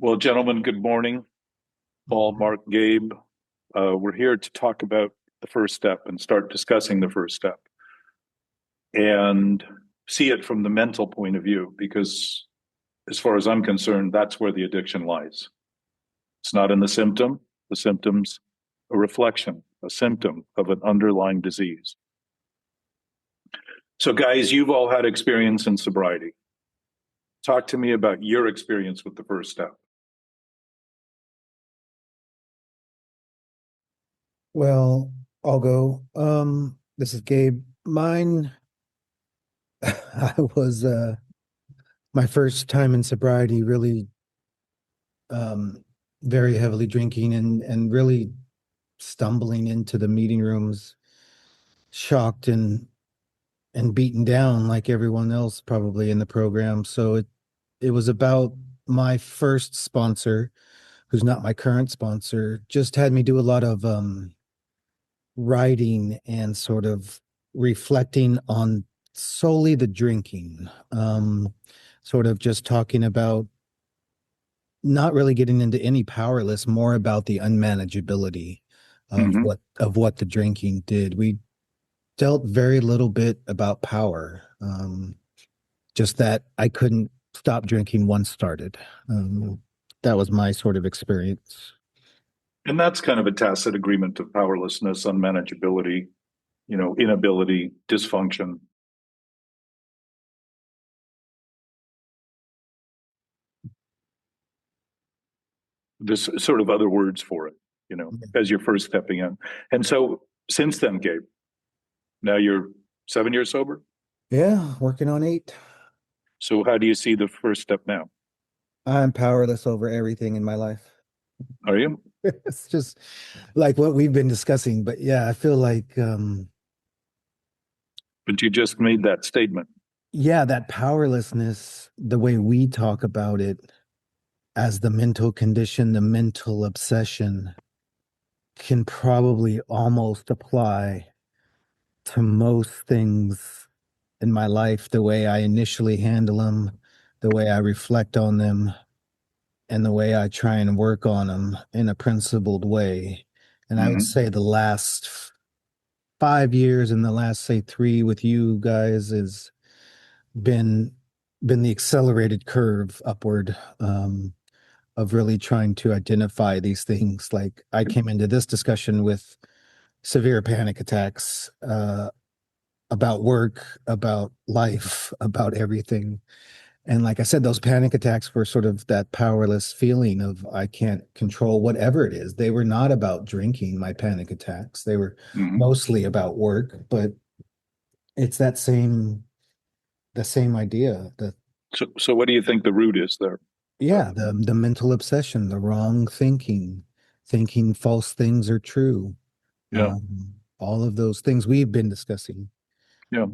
Well, gentlemen, good morning. Paul, Marc, Gabe. We're here to talk about the first step and start discussing the first step and see it from the mental point of view, because as far as I'm concerned, that's where the addiction lies. It's not in the symptom. The symptom's a reflection, a symptom of an underlying disease. So guys, you've all had experience in sobriety. Talk to me about your experience with the first step. Well, I'll go. This is Gabe. Mine, I was my first time in sobriety, really um very heavily drinking and really stumbling into the meeting rooms, shocked and beaten down like everyone else probably in the program. So it was about my first sponsor, who's not my current sponsor, just had me do a lot of writing and sort of reflecting on solely the drinking, sort of just talking about not really getting into any powerless, more about the unmanageability of Mm-hmm. what the drinking did. We dealt very little bit about power, just that I couldn't stop drinking once started. That was my sort of experience. And that's kind of a tacit agreement of powerlessness, unmanageability, inability, dysfunction. This sort of other words for it, as you're first stepping in. And so since then, Gabe, now you're 7 years sober. Yeah, working on 8. So how do you see the first step now? I'm powerless over everything in my life. Are you? It's just like what we've been discussing. But yeah, I feel like But you just made that statement. yeah, that powerlessness, the way we talk about it as the mental condition, the mental obsession, can probably almost apply to most things in my life, the way I initially handle them, the way I reflect on them, and the way I try and work on them in a principled way. And I would Mm-hmm. say the last 5 years and the last, say, 3 with you guys has been the accelerated curve upward, of really trying to identify these things. Like I came into this discussion with severe panic attacks, about work, about life, about everything. And like I said, those panic attacks were sort of that powerless feeling of I can't control whatever it is. They were not about drinking, my panic attacks. They were Mm-hmm. mostly about work, but it's the same idea. So what do you think the root is there? Yeah, the mental obsession, the wrong thinking, thinking false things are true. Yeah. All of those things we've been discussing. Yeah.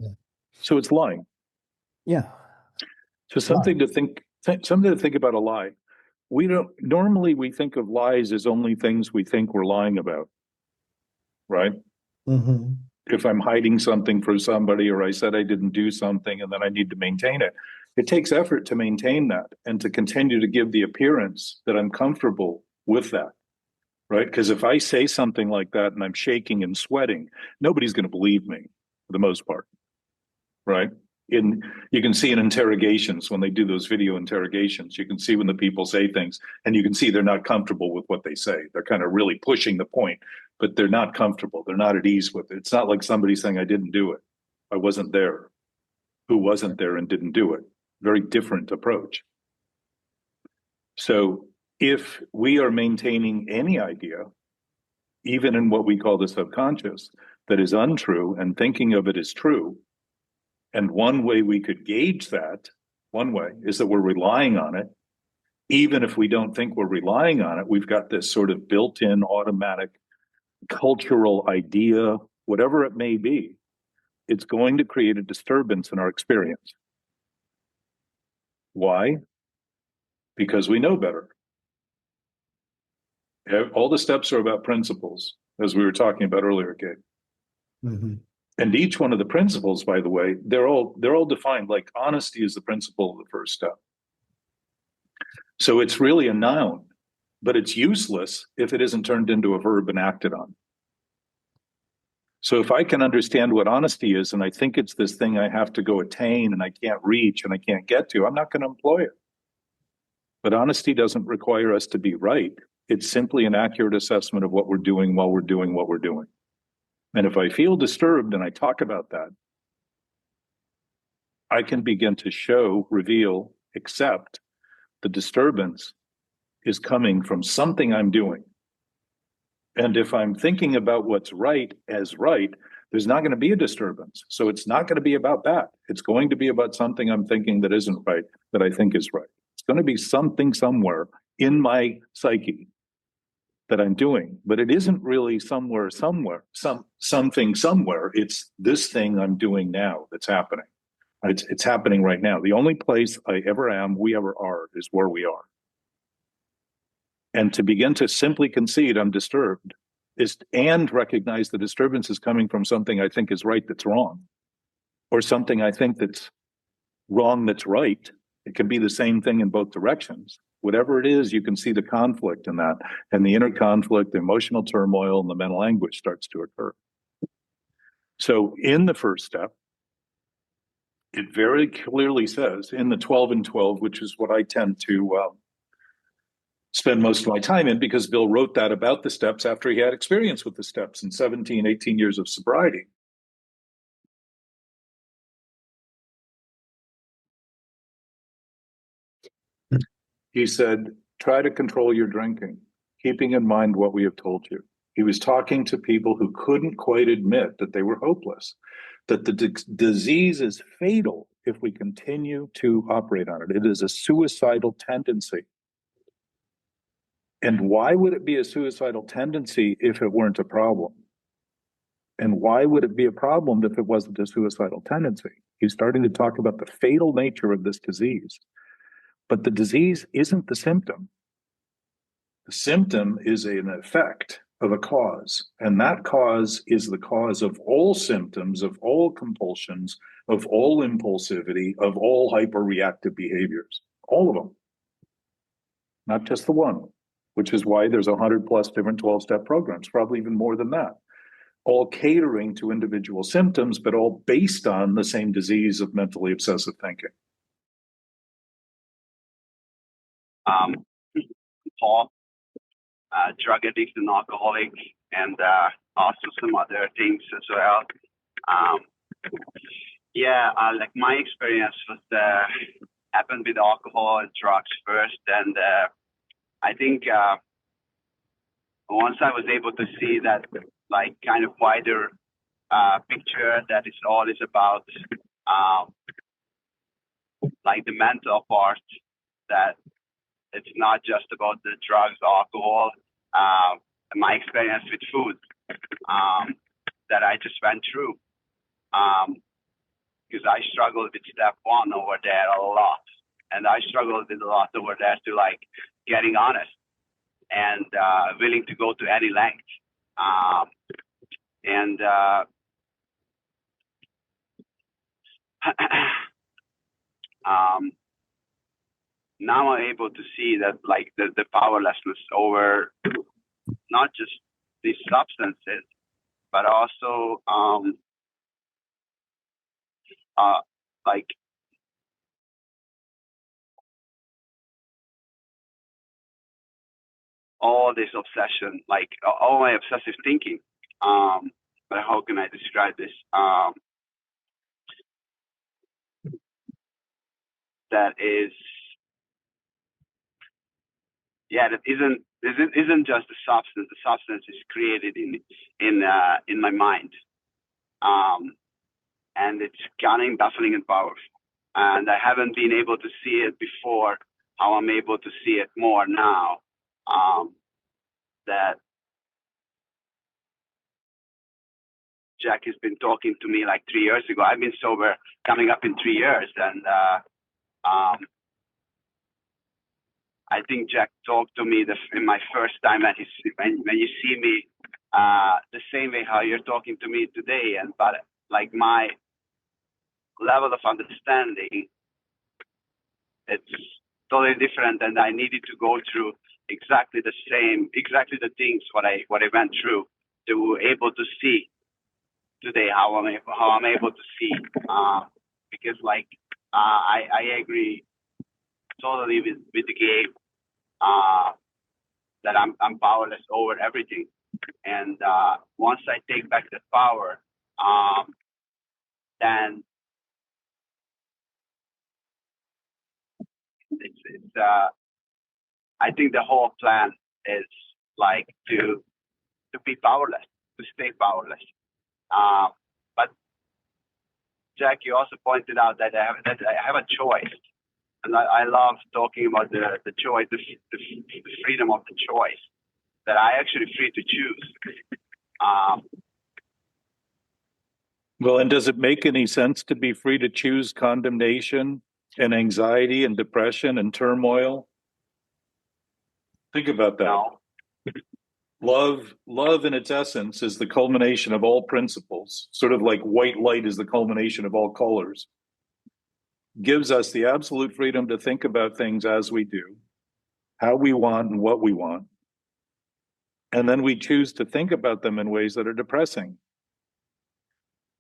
So it's lying. Yeah. So something to think about a lie. We don't normally we think of lies as only things we think we're lying about, right? Mm-hmm. If I'm hiding something from somebody or I said I didn't do something and then I need to maintain it, it takes effort to maintain that and to continue to give the appearance that I'm comfortable with that, right? Because if I say something like that and I'm shaking and sweating, nobody's going to believe me for the most part, right? You can see in interrogations when they do those video interrogations, you can see when the people say things and you can see they're not comfortable with what they say. They're kind of really pushing the point, but they're not comfortable. They're not at ease with it. It's not like somebody saying, I didn't do it. I wasn't there. Who wasn't there and didn't do it? Very different approach. So if we are maintaining any idea, even in what we call the subconscious, that is untrue and thinking of it as true, and one way we could gauge that, one way, is that we're relying on it. Even if we don't think we're relying on it, we've got this sort of built-in automatic cultural idea, whatever it may be. It's going to create a disturbance in our experience. Why? Because we know better. All the steps are about principles, as we were talking about earlier, Gabe. Mm-hmm. And each one of the principles, by the way, they're all defined. Like honesty is the principle of the first step. So it's really a noun, but it's useless if it isn't turned into a verb and acted on. So if I can understand what honesty is, and I think it's this thing I have to go attain and I can't reach and I can't get to, I'm not going to employ it. But honesty doesn't require us to be right. It's simply an accurate assessment of what we're doing while we're doing what we're doing. And if I feel disturbed and I talk about that, I can begin to show, reveal, accept the disturbance is coming from something I'm doing. And if I'm thinking about what's right as right, there's not going to be a disturbance. So it's not going to be about that. It's going to be about something I'm thinking that isn't right, that I think is right. It's going to be something somewhere in my psyche that I'm doing, but it isn't really something somewhere. It's this thing I'm doing now that's happening. It's happening right now. The only place I ever am, we ever are, is where we are. And to begin to simply concede I'm disturbed and recognize the disturbance is coming from something I think is right that's wrong, or something I think that's wrong that's right. It can be the same thing in both directions. Whatever it is, you can see the conflict in that, and the inner conflict, the emotional turmoil, and the mental anguish starts to occur. So in the first step, it very clearly says in the 12 and 12, which is what I tend to spend most of my time in, because Bill wrote that about the steps after he had experience with the steps in 17, 18 years of sobriety. He said, try to control your drinking, keeping in mind what we have told you. He was talking to people who couldn't quite admit that they were hopeless, that the disease is fatal if we continue to operate on it. It is a suicidal tendency. And why would it be a suicidal tendency if it weren't a problem? And why would it be a problem if it wasn't a suicidal tendency? He's starting to talk about the fatal nature of this disease. But the disease isn't the symptom. The symptom is an effect of a cause. And that cause is the cause of all symptoms, of all compulsions, of all impulsivity, of all hyperreactive behaviors. All of them. Not just the one, which is why there's 100 plus different 12-step programs, probably even more than that. All catering to individual symptoms, but all based on the same disease of mentally obsessive thinking. Paul, drug addict and alcoholic, and also some other things as well. Like my experience was happened with alcohol and drugs first, and I think once I was able to see that like kind of wider picture that is all is about like the mental part, that it's not just about the drugs, alcohol, my experience with food that I just went through. Because I struggled with step one over there a lot. And I struggled with a lot over there to like getting honest and willing to go to any length. Now I'm able to see that like the powerlessness over not just these substances, but also like all this obsession, like all my obsessive thinking. But how can I describe this? That is, that isn't just the substance. The substance is created in my mind, and it's cunning, baffling, and powerful. And I haven't been able to see it before. How I'm able to see it more now. That Jack has been talking to me like 3 years ago. I've been sober coming up in 3 years, and I think Jack talked to me in my first time when you see me the same way how you're talking to me today, but like my level of understanding, it's totally different, and I needed to go through exactly the things what I went through to able to see today how I'm able to see, because I agree totally with Gabe, that I'm powerless over everything, and once I take back the power, then it's I think the whole plan is like to be powerless, to stay powerless. But Jack, you also pointed out that I have a choice, and I love talking about the choice, the freedom of the choice, that I actually free to choose. Well, and does it make any sense to be free to choose condemnation and anxiety and depression and turmoil? Think about that. No. Love in its essence is the culmination of all principles, sort of like white light is the culmination of all colors. Gives us the absolute freedom to think about things as we do, how we want and what we want. And then we choose to think about them in ways that are depressing.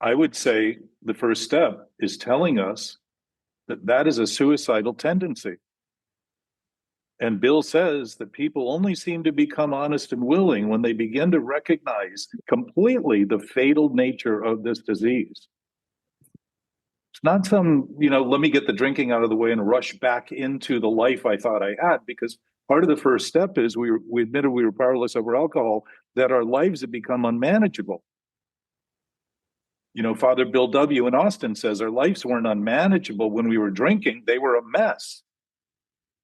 I would say the first step is telling us that that is a suicidal tendency. And Bill says that people only seem to become honest and willing when they begin to recognize completely the fatal nature of this disease. It's not some, let me get the drinking out of the way and rush back into the life I thought I had, because part of the first step is we admitted we were powerless over alcohol, that our lives had become unmanageable. Father Bill W. in Austin says our lives weren't unmanageable when we were drinking, they were a mess.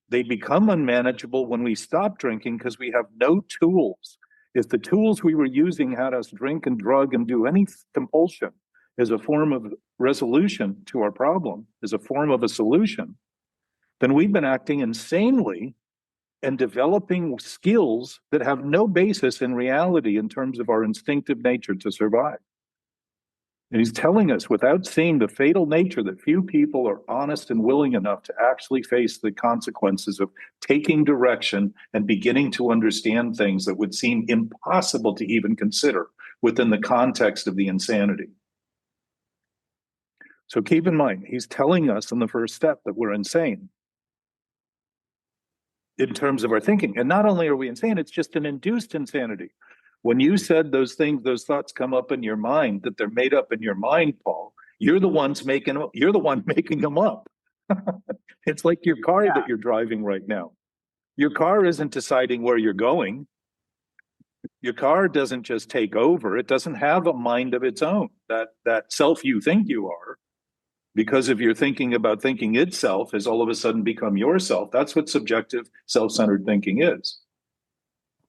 They become unmanageable when we stop drinking because we have no tools. If the tools we were using had us drink and drug and do any compulsion as a form of resolution to our problem, as a form of a solution, then we've been acting insanely and developing skills that have no basis in reality in terms of our instinctive nature to survive. And he's telling us, without seeing the fatal nature, that few people are honest and willing enough to actually face the consequences of taking direction and beginning to understand things that would seem impossible to even consider within the context of the insanity. So keep in mind, he's telling us in the first step that we're insane in terms of our thinking. And not only are we insane, it's just an induced insanity. When you said those things, those thoughts come up in your mind, that they're made up in your mind, Paul, you're the one making them up. It's like your car that you're driving right now. Your car isn't deciding where you're going. Your car doesn't just take over. It doesn't have a mind of its own, that self you think you are. Because if you're thinking about thinking itself has all of a sudden become yourself, that's what subjective self-centered thinking is.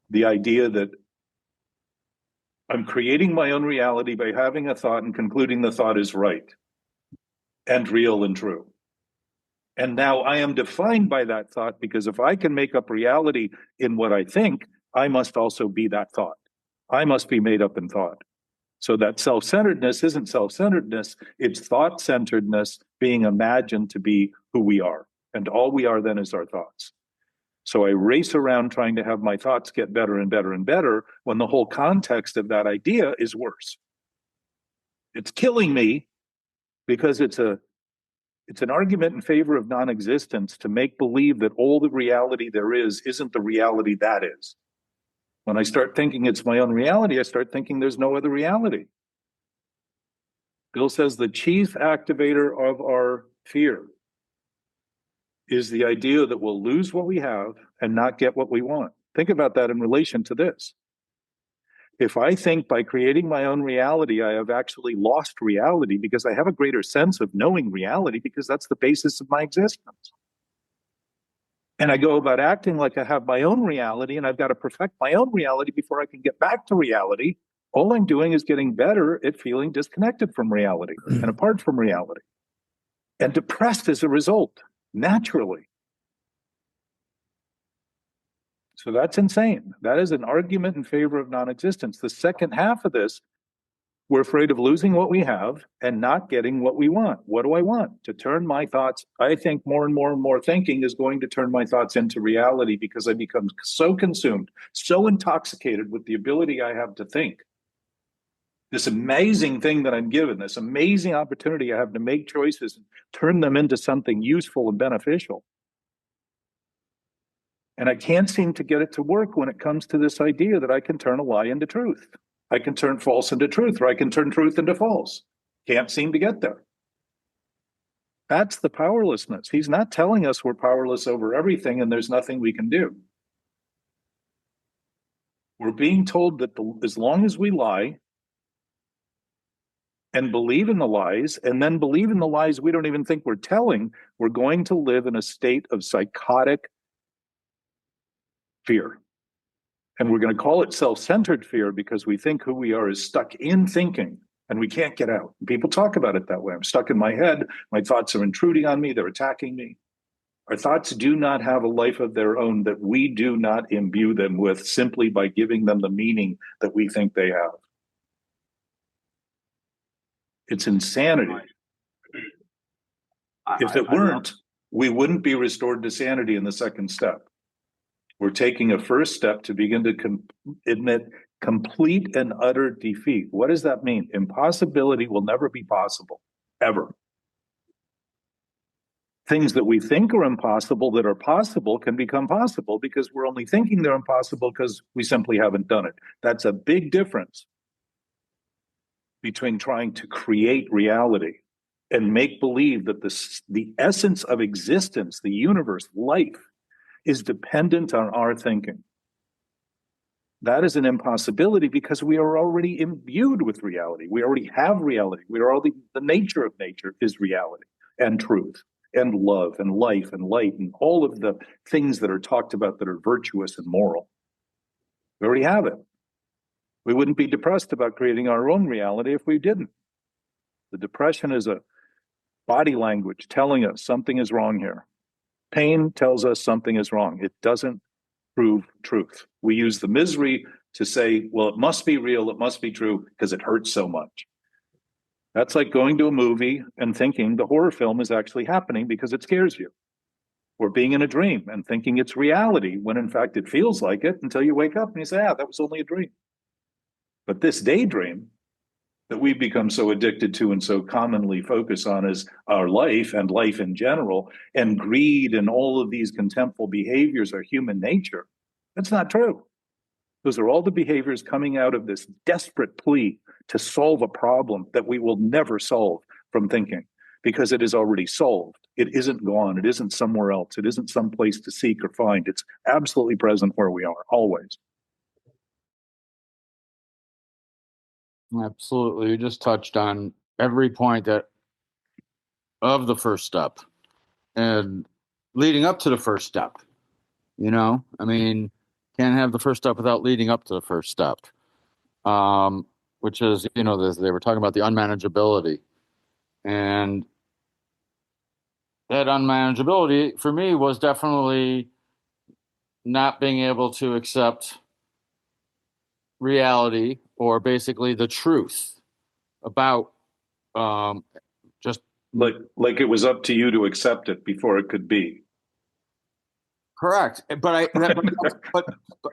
The idea that I'm creating my own reality by having a thought and concluding the thought is right and real and true. And now I am defined by that thought, because if I can make up reality in what I think, I must also be that thought. I must be made up in thought. So that self-centeredness isn't self-centeredness, it's thought-centeredness being imagined to be who we are. And all we are then is our thoughts. So I race around trying to have my thoughts get better and better and better when the whole context of that idea is worse. It's killing me because it's an argument in favor of non-existence to make believe that all the reality there is isn't the reality that is. When I start thinking it's my own reality, I start thinking there's no other reality. Bill says the chief activator of our fear is the idea that we'll lose what we have and not get what we want. Think about that in relation to this. If I think by creating my own reality, I have actually lost reality because I have a greater sense of knowing reality because that's the basis of my existence. And I go about acting like I have my own reality and I've got to perfect my own reality before I can get back to reality. All I'm doing is getting better at feeling disconnected from reality and apart from reality and depressed as a result. Naturally. So that's insane. That is an argument in favor of non-existence. The second half of this We're afraid of losing what we have and not getting what we want. What do I want? To turn my thoughts. I think more and more and more thinking is going to turn my thoughts into reality because I become so consumed, so intoxicated with the ability I have to think. This amazing thing that I'm given, this amazing opportunity I have to make choices and turn them into something useful and beneficial. And I can't seem to get it to work when it comes to this idea that I can turn a lie into truth. I can turn false into truth, or I can turn truth into false. Can't seem to get there. That's the powerlessness. He's not telling us we're powerless over everything and there's nothing we can do. We're being told that as long as we lie and believe in the lies, and then believe in the lies we don't even think we're telling, we're going to live in a state of psychotic fear. And we're going to call it self-centered fear because we think who we are is stuck in thinking and we can't get out. People talk about it that way. I'm stuck in my head. My thoughts are intruding on me. They're attacking me. Our thoughts do not have a life of their own that we do not imbue them with simply by giving them the meaning that we think they have. It's insanity. If it weren't, we wouldn't be restored to sanity in the second step. We're taking a first step to begin to admit complete and utter defeat. What does that mean? Impossibility will never be possible, ever. Things that we think are impossible that are possible can become possible because we're only thinking they're impossible because we simply haven't done it. That's a big difference between trying to create reality and make believe that the essence of existence, the universe, life, is dependent on our thinking. That is an impossibility because we are already imbued with reality. We already have reality. The nature of nature is reality and truth and love and life and light and all of the things that are talked about that are virtuous and moral. We already have it. We wouldn't be depressed about creating our own reality if we didn't. The depression is a body language telling us something is wrong here. Pain tells us something is wrong. It doesn't prove truth. We use the misery to say, well, it must be real, it must be true, because it hurts so much. That's like going to a movie and thinking the horror film is actually happening because it scares you. Or being in a dream and thinking it's reality when in fact it feels like it until you wake up and you say, that was only a dream. But this daydream that we've become so addicted to and so commonly focus on as our life and life in general, and greed and all of these contemptful behaviors are human nature. That's not true. Those are all the behaviors coming out of this desperate plea to solve a problem that we will never solve from thinking because it is already solved. It isn't gone. It isn't somewhere else. It isn't some place to seek or find. It's absolutely present where we are, always. Absolutely. You just touched on every point of the first step and leading up to the first step. I mean, can't have the first step without leading up to the first step, which is, they were talking about the unmanageability. And that unmanageability for me was definitely not being able to accept reality, or basically the truth about just like it was up to you to accept it before it could be. Correct.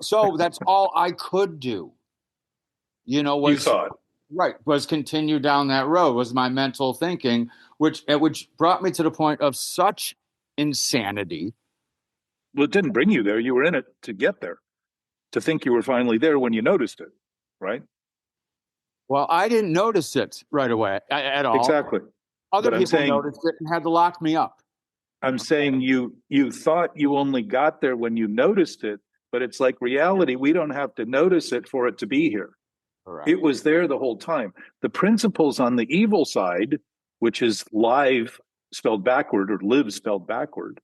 So that's all I could do. You thought. Right, was continue down that road, was my mental thinking, which brought me to the point of such insanity. Well, it didn't bring you there. You were in it to get there, to think you were finally there when you noticed it, right? Well, I didn't notice it right away at all. Exactly. Other people noticed it and had to lock me up. I'm saying you thought you only got there when you noticed it, but it's like reality. We don't have to notice it for it to be here. Correct. It was there the whole time. The principles on the evil side, which is live spelled backward or live spelled backward,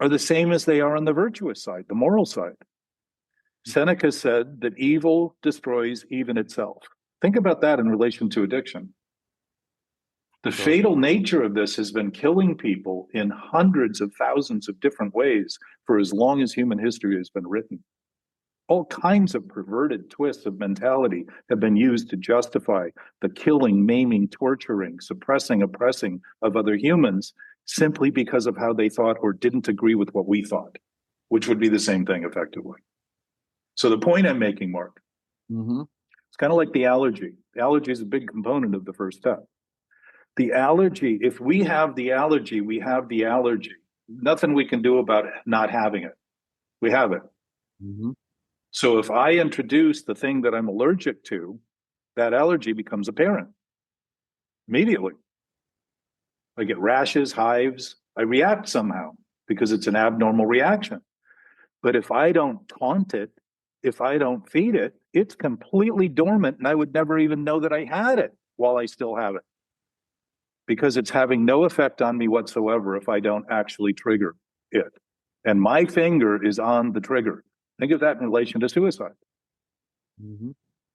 are the same as they are on the virtuous side, the moral side. Seneca said that evil destroys even itself. Think about that in relation to addiction. The fatal nature of this has been killing people in hundreds of thousands of different ways for as long as human history has been written. All kinds of perverted twists of mentality have been used to justify the killing, maiming, torturing, suppressing, oppressing of other humans simply because of how they thought or didn't agree with what we thought, which would be the same thing effectively. So the point I'm making, Mark, it's kind of like the allergy. The allergy is a big component of the first step. The allergy, if we have the allergy, we have the allergy. Nothing we can do about not having it. We have it. So if I introduce the thing that I'm allergic to, that allergy becomes apparent immediately. I get rashes, hives. I react somehow because it's an abnormal reaction. But if I don't taunt it, if I don't feed it, it's completely dormant and I would never even know that I had it while I still have it. Because it's having no effect on me whatsoever if I don't actually trigger it. And my finger is on the trigger. Think of that in relation to suicide.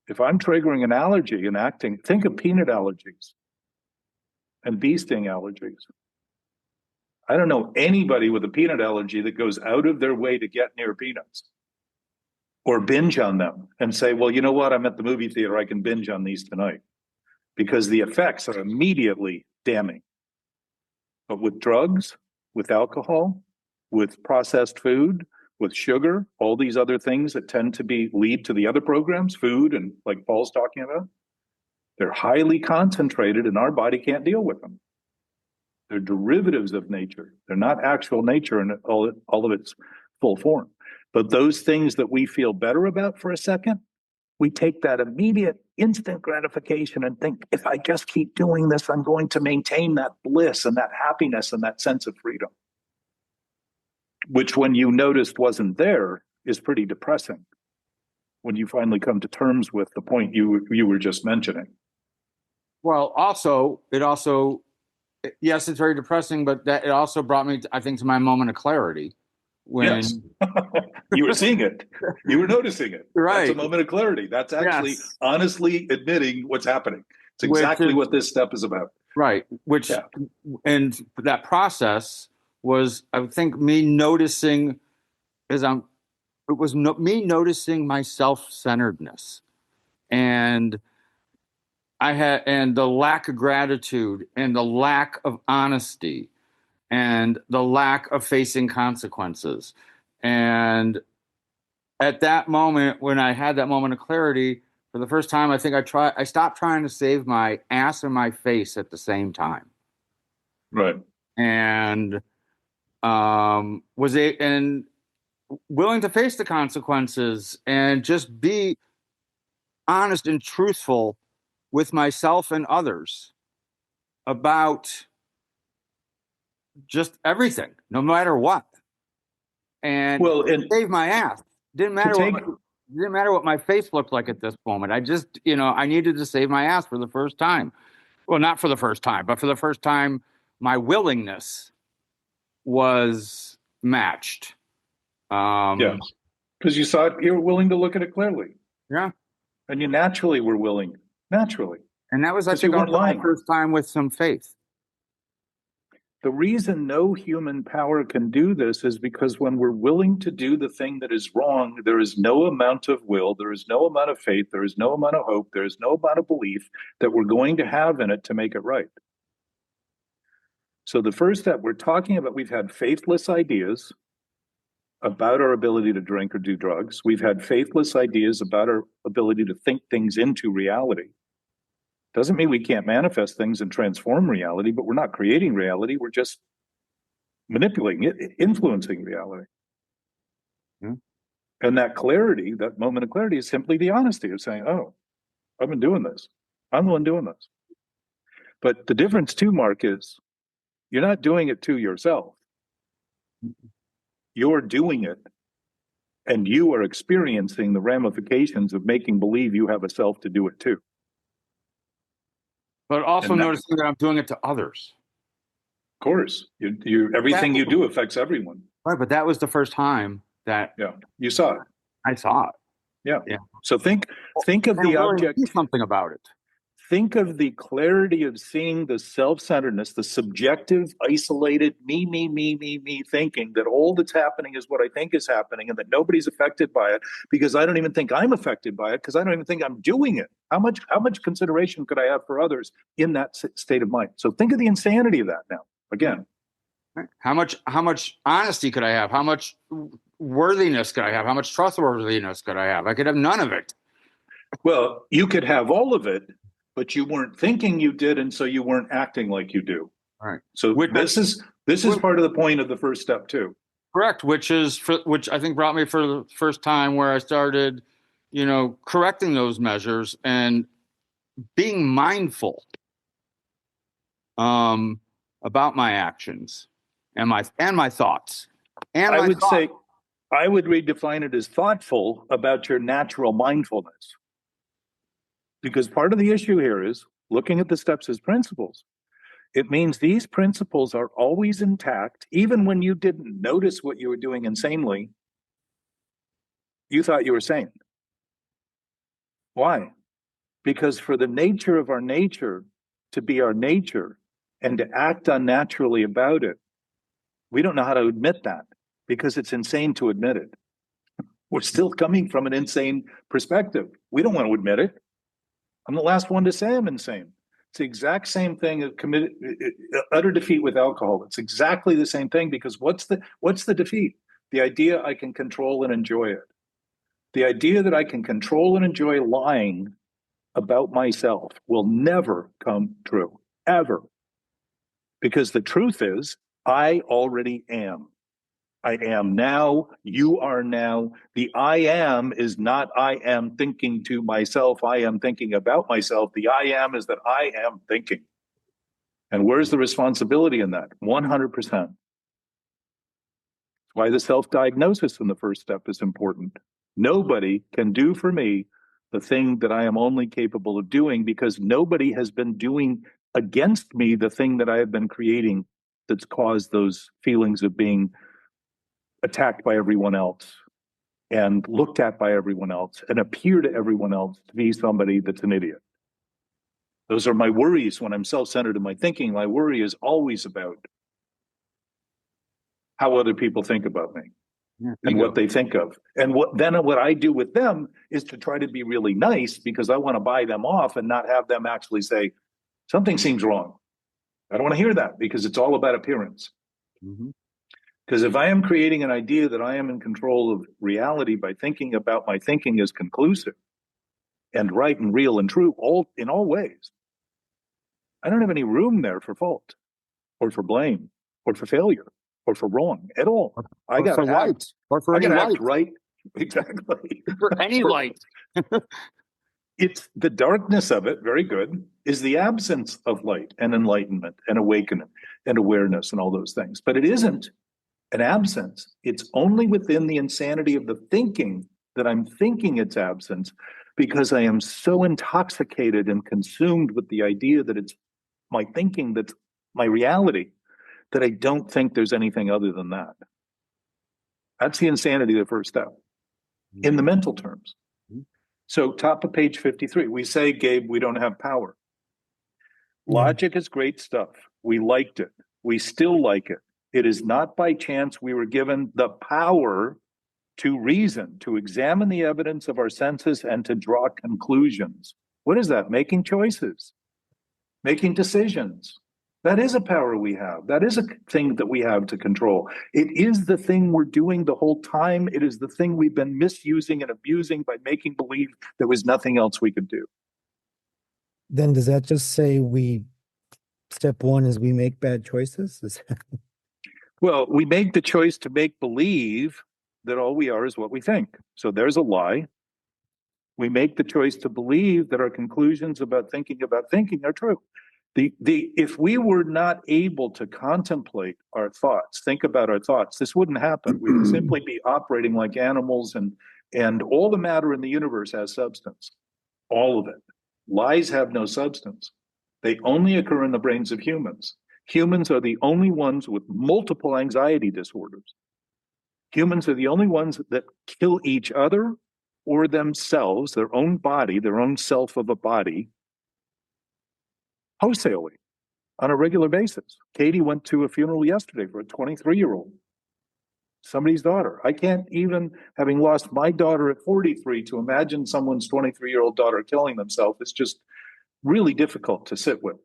If I'm triggering an allergy and acting, think of peanut allergies and bee sting allergies. I don't know anybody with a peanut allergy that goes out of their way to get near peanuts or binge on them and say, well, you know what? I'm at the movie theater. I can binge on these tonight, because the effects are immediately damning. But with drugs, with alcohol, with processed food, with sugar, all these other things that tend to lead to the other programs, food and like Paul's talking about, they're highly concentrated and our body can't deal with them. They're derivatives of nature. They're not actual nature in all of its full form. But those things that we feel better about for a second, we take that immediate instant gratification and think, if I just keep doing this, I'm going to maintain that bliss and that happiness and that sense of freedom. Which, when you noticed wasn't there, is pretty depressing when you finally come to terms with the point you were just mentioning. Well, yes, it's very depressing, but that it also brought me, I think, to my moment of clarity. When yes. You were seeing it. You were noticing it. Right. That's a moment of clarity. That's actually honestly admitting what's happening. It's exactly what this step is about. Right. And that process was, I think, me noticing noticing my self-centeredness and the lack of gratitude and the lack of honesty and the lack of facing consequences. And at that moment, when I had that moment of clarity, for the first time, I think I stopped trying to save my ass and my face at the same time. Right. And was willing to face the consequences and just be honest and truthful with myself and others about just everything, no matter what. And save my ass. Didn't matter what my face looked like at this moment. I just, I needed to save my ass for the first time. Well, not for the first time, but for the first time, my willingness was matched. Yes, because you were willing to look at it clearly. Yeah. And you naturally were willing. Naturally. And that was, I think, my first time with some faith. The reason no human power can do this is because when we're willing to do the thing that is wrong, there is no amount of will, there is no amount of faith, there is no amount of hope, there is no amount of belief that we're going to have in it to make it right. So the first step we're talking about, we've had faithless ideas about our ability to drink or do drugs. We've had faithless ideas about our ability to think things into reality. Doesn't mean we can't manifest things and transform reality, but we're not creating reality. We're just manipulating it, influencing reality. And that clarity, that moment of clarity, is simply the honesty of saying, oh, I've been doing this. I'm the one doing this. But the difference too, Marc, is you're not doing it to yourself. You're doing it, and you are experiencing the ramifications of making believe you have a self to do it too. But also noticing that I'm doing it to others. Of course. Everything you do affects everyone. Right, but that was the first time that... Yeah, you saw it. I saw it. Yeah. So think of the object... Do something about it. think of the clarity of seeing the self-centeredness, the subjective, isolated, me thinking that all that's happening is what I think is happening and that nobody's affected by it because I don't even think I'm affected by it because I don't even think I'm doing it. How much consideration could I have for others in that state of mind? So think of the insanity of that now. Again. How much honesty could I have? How much worthiness could I have? How much trustworthiness could I have? I could have none of it. Well, you could have all of it, but you weren't thinking you did, and so you weren't acting like you do. All right. So this is part of the point of the first step too. Correct. Which I think brought me for the first time where I started, correcting those measures and being mindful about my actions and my thoughts. And I would say I would redefine it as thoughtful about your natural mindfulness. Because part of the issue here is looking at the steps as principles. It means these principles are always intact. Even when you didn't notice what you were doing insanely, you thought you were sane. Why? Because for the nature of our nature to be our nature and to act unnaturally about it, we don't know how to admit that because it's insane to admit it. We're still coming from an insane perspective. We don't want to admit it. I'm the last one to say I'm insane. It's the exact same thing as utter defeat with alcohol. It's exactly the same thing because what's the defeat? The idea I can control and enjoy it. The idea that I can control and enjoy lying about myself will never come true, ever. Because the truth is, I already am. I am now, you are now. The I am is not I am thinking to myself, I am thinking about myself. The I am is that I am thinking. And where's the responsibility in that? 100%. That's why the self-diagnosis in the first step is important. Nobody can do for me the thing that I am only capable of doing because nobody has been doing against me the thing that I have been creating that's caused those feelings of being attacked by everyone else and looked at by everyone else and appear to everyone else to be somebody that's an idiot. Those are my worries when I'm self-centered in my thinking. My worry is always about how other people think about me and what they think of. And what I do with them is to try to be really nice because I want to buy them off and not have them actually say, something seems wrong. I don't want to hear that because it's all about appearance. Mm-hmm. Because if I am creating an idea that I am in control of reality by thinking about my thinking as conclusive and right and real and true in all ways, I don't have any room there for fault or for blame or for failure or for wrong at all. I got to act. Or for any light. Right. Exactly. For any light. It's the darkness of it, very good, is the absence of light and enlightenment and awakening and awareness and all those things. But it isn't an absence. It's only within the insanity of the thinking that I'm thinking it's absence because I am so intoxicated and consumed with the idea that it's my thinking that's my reality that I don't think there's anything other than that. That's the insanity of the first step in the mental terms. So top of page 53, we say, Gabe, we don't have power. Logic is great stuff. We liked it. We still like it. It is not by chance we were given the power to reason, to examine the evidence of our senses and to draw conclusions. What is that? Making choices, making decisions. That is a power we have. That is a thing that we have to control. It is the thing we're doing the whole time. It is the thing we've been misusing and abusing by making believe there was nothing else we could do. Then does that just say step one is we make bad choices? Well, we make the choice to make believe that all we are is what we think. So there's a lie. We make the choice to believe that our conclusions about thinking are true. If we were not able to contemplate our thoughts, think about our thoughts, this wouldn't happen. We would simply be operating like animals, and all the matter in the universe has substance. All of it. Lies have no substance. They only occur in the brains of humans. Humans are the only ones with multiple anxiety disorders. Humans are the only ones that kill each other or themselves, their own body, their own self of a body, wholesalely on a regular basis. Katie went to a funeral yesterday for a 23-year-old, somebody's daughter. I can't even, having lost my daughter at 43, to imagine someone's 23-year-old daughter killing themselves. It's just really difficult to sit with.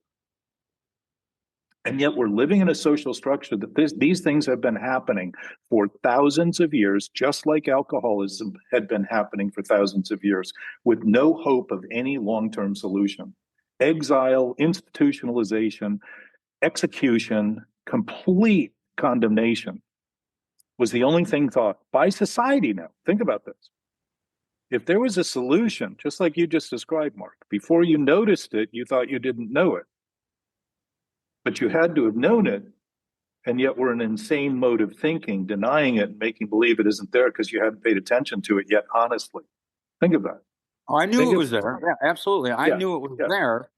And yet we're living in a social structure that these things have been happening for thousands of years, just like alcoholism had been happening for thousands of years, with no hope of any long-term solution. Exile, institutionalization, execution, complete condemnation was the only thing thought by society now. Think about this. If there was a solution, just like you just described, Marc, before you noticed it, you thought you didn't know it. But you had to have known it, and yet we're in an insane mode of thinking, denying it, and making believe it isn't there because you hadn't paid attention to it yet, honestly. Think of that. Oh, I knew it was there. Yeah, absolutely. I knew it was there.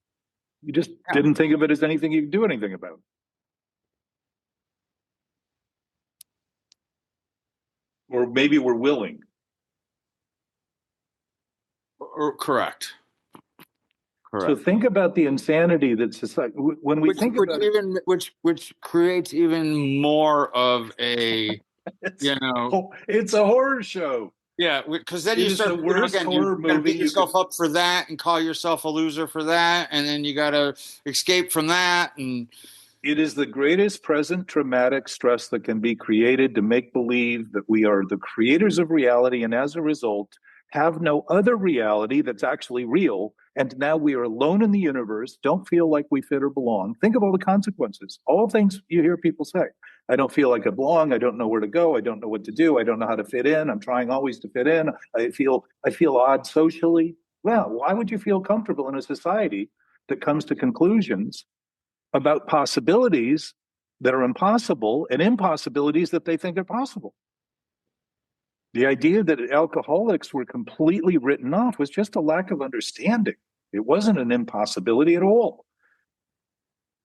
You just didn't think of it as anything you could do anything about. Or maybe we're willing. Correct. So think about the insanity that society, when we think about even, which creates even more of a, it's a horror show. Yeah, because then you start the worst horror movie. Beat yourself up for that and call yourself a loser for that, and then you got to escape from that. And it is the greatest present traumatic stress that can be created to make believe that we are the creators of reality, and as a result, have no other reality that's actually real. And now we are alone in the universe, don't feel like we fit or belong. Think of all the consequences, all things you hear people say. I don't feel like I belong. I don't know where to go. I don't know what to do. I don't know how to fit in. I'm trying always to fit in. I feel odd socially. Well, why would you feel comfortable in a society that comes to conclusions about possibilities that are impossible and impossibilities that they think are possible? The idea that alcoholics were completely written off was just a lack of understanding. It wasn't an impossibility at all.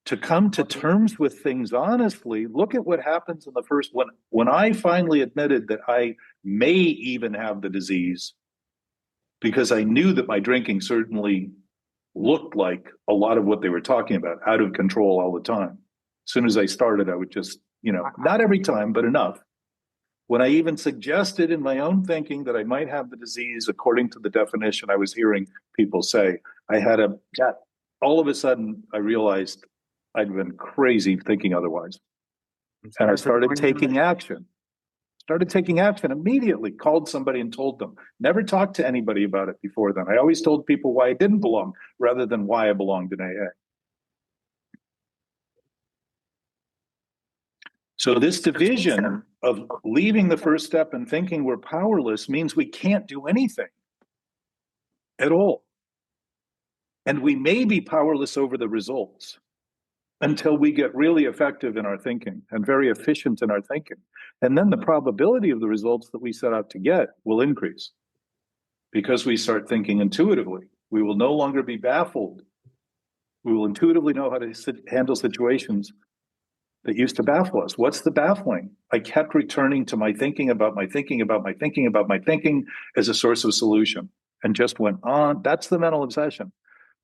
To come to terms with things honestly, look at what happens in the first, when I finally admitted that I may even have the disease, because I knew that my drinking certainly looked like a lot of what they were talking about, out of control all the time. As soon as I started, I would just, not every time, but enough. When I even suggested in my own thinking that I might have the disease, according to the definition I was hearing people say, all of a sudden I realized I'd been crazy thinking otherwise. And I started taking action. Immediately, called somebody and told them. Never talked to anybody about it before then. I always told people why I didn't belong rather than why I belonged in AA. So this division of leaving the first step and thinking we're powerless means we can't do anything at all. And we may be powerless over the results until we get really effective in our thinking and very efficient in our thinking. And then the probability of the results that we set out to get will increase because we start thinking intuitively. We will no longer be baffled. We will intuitively know how to handle situations that used to baffle us. What's the baffling? I kept returning to my thinking about my thinking about my thinking about my thinking as a source of solution, and just went on. That's the mental obsession.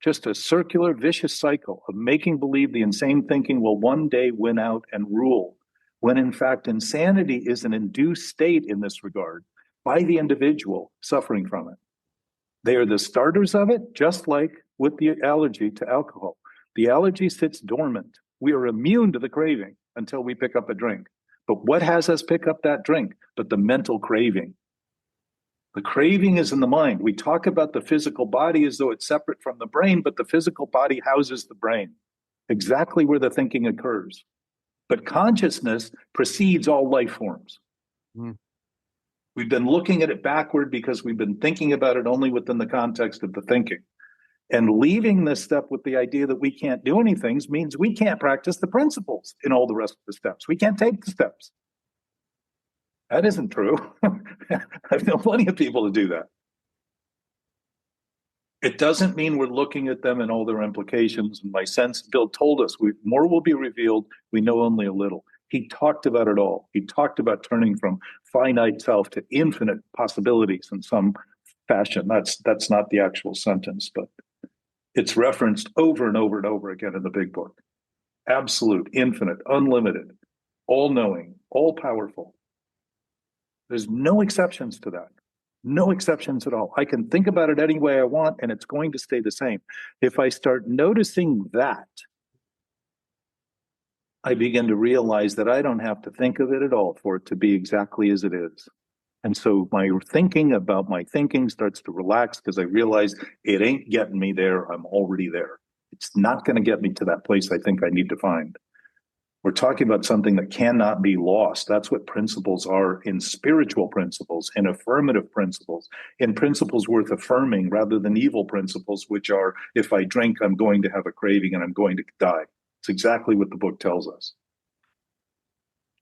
Just a circular, vicious cycle of making believe the insane thinking will one day win out and rule, when in fact insanity is an induced state in this regard by the individual suffering from it. They are the starters of it, just like with the allergy to alcohol. The allergy sits dormant. We are immune to the craving until we pick up a drink. But what has us pick up that drink but the mental craving? The craving is in the mind. We talk about the physical body as though it's separate from the brain, but the physical body houses the brain, exactly where the thinking occurs. But consciousness precedes all life forms. We've been looking at it backward because we've been thinking about it only within the context of the thinking. And leaving this step with the idea that we can't do anything means we can't practice the principles in all the rest of the steps. We can't take the steps. That isn't true. I've known plenty of people to do that. It doesn't mean we're looking at them and all their implications. And my sense, Bill told us, more will be revealed. We know only a little. He talked about it all. He talked about turning from finite self to infinite possibilities in some fashion. That's not the actual sentence, but It's referenced over and over and over again in the big book. Absolute, infinite, unlimited, all-knowing, all-powerful. There's no exceptions to that. No exceptions at all. I can think about it any way I want, and it's going to stay the same. If I start noticing that, I begin to realize that I don't have to think of it at all for it to be exactly as it is. And so my thinking about my thinking starts to relax because I realize it ain't getting me there. I'm already there. It's not going to get me to that place I think I need to find. We're talking about something that cannot be lost. That's what principles are in spiritual principles, in affirmative principles, in principles worth affirming rather than evil principles, which are, if I drink, I'm going to have a craving and I'm going to die. It's exactly what the book tells us.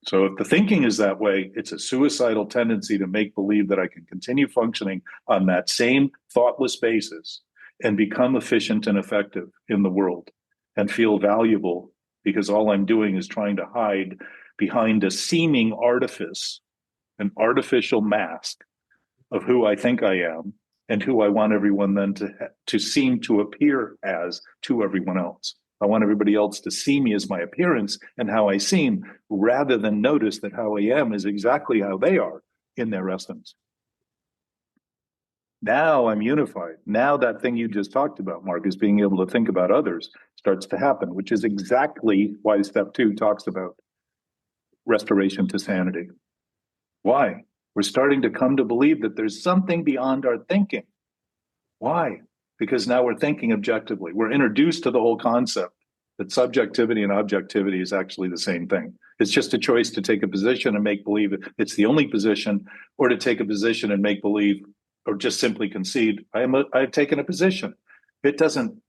So if the thinking is that way, it's a suicidal tendency to make believe that I can continue functioning on that same thoughtless basis and become efficient and effective in the world and feel valuable, because all I'm doing is trying to hide behind a seeming artifice, an artificial mask of who I think I am and who I want everyone then to seem to appear as to everyone else. I want everybody else to see me as my appearance and how I seem, rather than notice that how I am is exactly how they are in their essence. Now I'm unified. Now that thing you just talked about, Marc, is being able to think about others starts to happen, which is exactly why step 2 talks about restoration to sanity. Why? We're starting to come to believe that there's something beyond our thinking. Why? Because now we're thinking objectively. We're introduced to the whole concept that subjectivity and objectivity is actually the same thing. It's just a choice to take a position and make believe it's the only position, or to take a position and make believe, or just simply concede, I've taken a position. It doesn't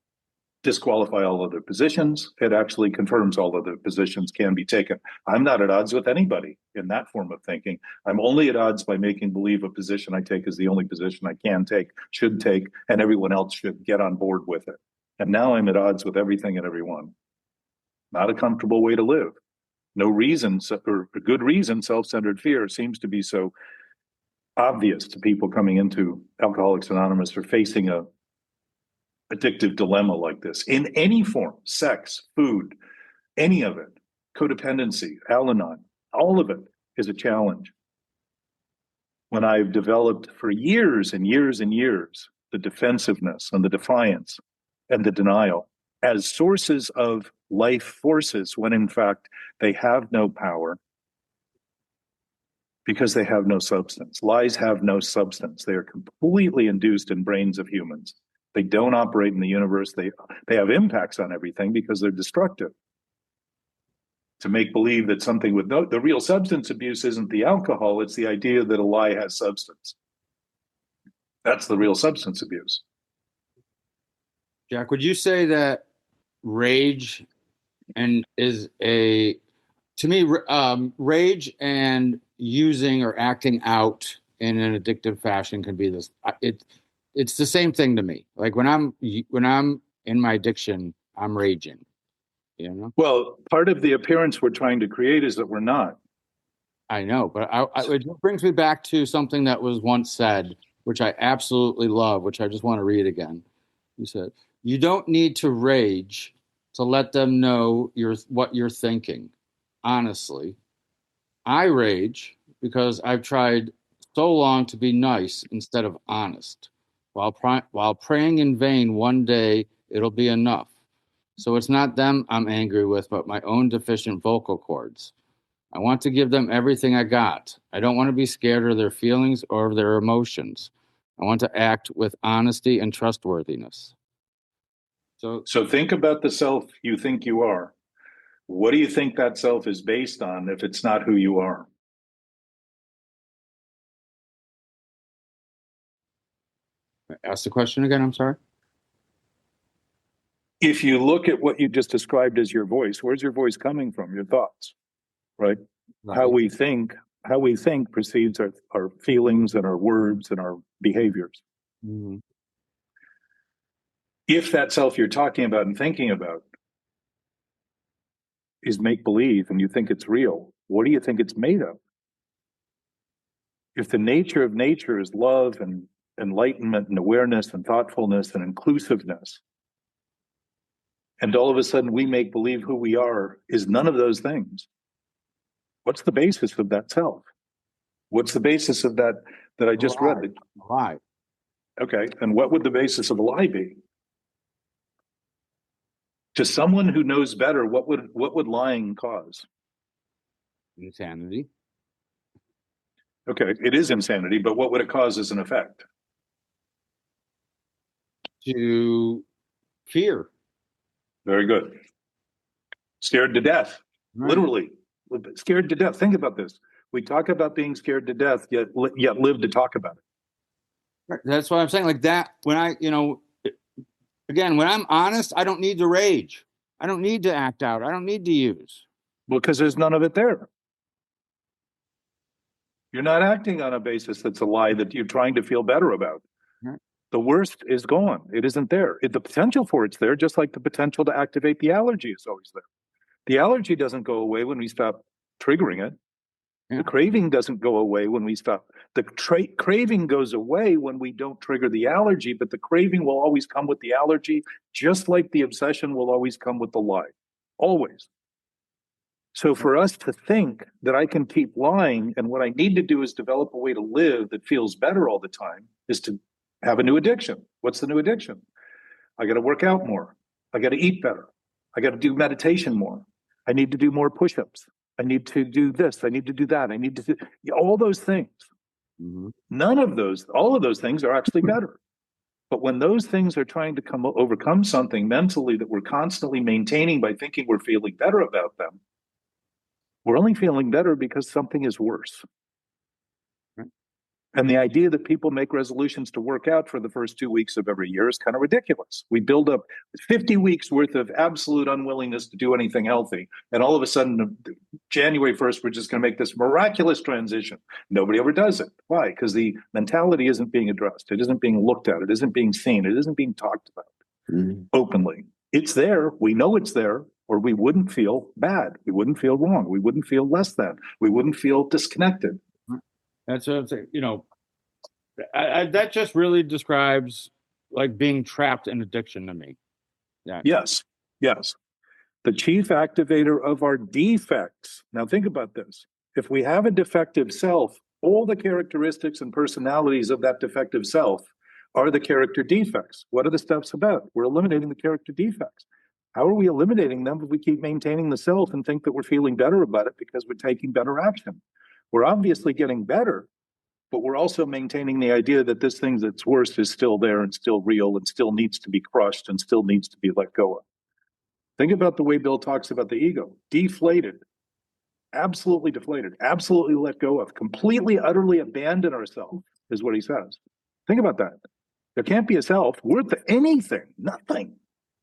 disqualify all other positions. It actually confirms all other positions can be taken. I'm not at odds with anybody in that form of thinking. I'm only at odds by making believe a position I take is the only position I can take, should take, and everyone else should get on board with it. And now I'm at odds with everything and everyone. Not a comfortable way to live. No reason, or a good reason, self-centered fear seems to be so obvious to people coming into Alcoholics Anonymous or facing a addictive dilemma like this in any form: sex, food, any of it, codependency, Al-Anon, all of it is a challenge. When I've developed for years and years and years the defensiveness and the defiance and the denial as sources of life forces, when in fact they have no power, because they have no substance. Lies have no substance. They are completely induced in brains of humans. They don't operate in the universe. They have impacts on everything because they're destructive. To make believe that something with the real substance abuse isn't the alcohol, it's the idea that a lie has substance. That's the real substance abuse. Jack, would you say that rage rage and using or acting out in an addictive fashion can be this? It's the same thing to me. Like when I'm in my addiction, I'm raging. You know. Well, part of the appearance we're trying to create is that we're not. I know, but it brings me back to something that was once said, which I absolutely love, which I just want to read again. You said, "You don't need to rage to let them know what you're thinking. Honestly, I rage because I've tried so long to be nice instead of honest. While praying in vain, one day it'll be enough. So it's not them I'm angry with, but my own deficient vocal cords. I want to give them everything I got. I don't want to be scared of their feelings or of their emotions. I want to act with honesty and trustworthiness." So think about the self you think you are. What do you think that self is based on if it's not who you are? Ask the question again, I'm sorry. If you look at what you just described as your voice, where's your voice coming from? Your thoughts, right? How we think precedes our feelings and our words and our behaviors. Mm-hmm. If that self you're talking about and thinking about is make-believe and you think it's real, what do you think it's made of? If the nature of nature is love and enlightenment and awareness and thoughtfulness and inclusiveness, and all of a sudden we make believe who we are is none of those things, what's the basis of that self? What's the basis of that I just read? A lie. Okay, and what would the basis of a lie be? To someone who knows better, what would lying cause? Insanity. Okay, it is insanity, but what would it cause as an effect? To fear. Very good. Scared to death, Right. literally scared to death. Think about this. We talk about being scared to death, yet live to talk about it. Right. That's what I'm saying. Like that, when I, again, when I'm honest, I don't need to rage. I don't need to act out. I don't need to use. Well, because there's none of it there. You're not acting on a basis that's a lie that you're trying to feel better about. Right. The worst is gone. It isn't there. The potential for it's there, just like the potential to activate the allergy is always there. The allergy doesn't go away when we stop triggering it. Yeah. The craving doesn't go away when we stop. The craving goes away when we don't trigger the allergy, but the craving will always come with the allergy, just like the obsession will always come with the lie. Always. So for us to think that I can keep lying and what I need to do is develop a way to live that feels better all the time is to have a new addiction. What's the new addiction? I got to work out more. I got to eat better. I got to do meditation more. I need to do more push-ups. I need to do this. I need to do that. I need to do all those things. Mm-hmm. All of those things are actually better. But when those things are trying to overcome something mentally that we're constantly maintaining by thinking we're feeling better about them, we're only feeling better because something is worse. And the idea that people make resolutions to work out for the first 2 weeks of every year is kind of ridiculous. We build up 50 weeks worth of absolute unwillingness to do anything healthy. And all of a sudden, January 1st, we're just going to make this miraculous transition. Nobody ever does it. Why? Because the mentality isn't being addressed. It isn't being looked at. It isn't being seen. It isn't being talked about openly. It's there. We know it's there, or we wouldn't feel bad. We wouldn't feel wrong. We wouldn't feel less than. We wouldn't feel disconnected. That's what I'm saying. That just really describes like being trapped in addiction to me. Yeah. Yes. The chief activator of our defects. Now think about this. If we have a defective self, all the characteristics and personalities of that defective self are the character defects. What are the steps about? We're eliminating the character defects. How are we eliminating them if we keep maintaining the self and think that we're feeling better about it because we're taking better action? We're obviously getting better, but we're also maintaining the idea that this thing that's worse is still there and still real and still needs to be crushed and still needs to be let go of. Think about the way Bill talks about the ego. Deflated, absolutely deflated, absolutely let go of, completely, utterly abandon ourselves is what he says. Think about that. There can't be a self worth anything, nothing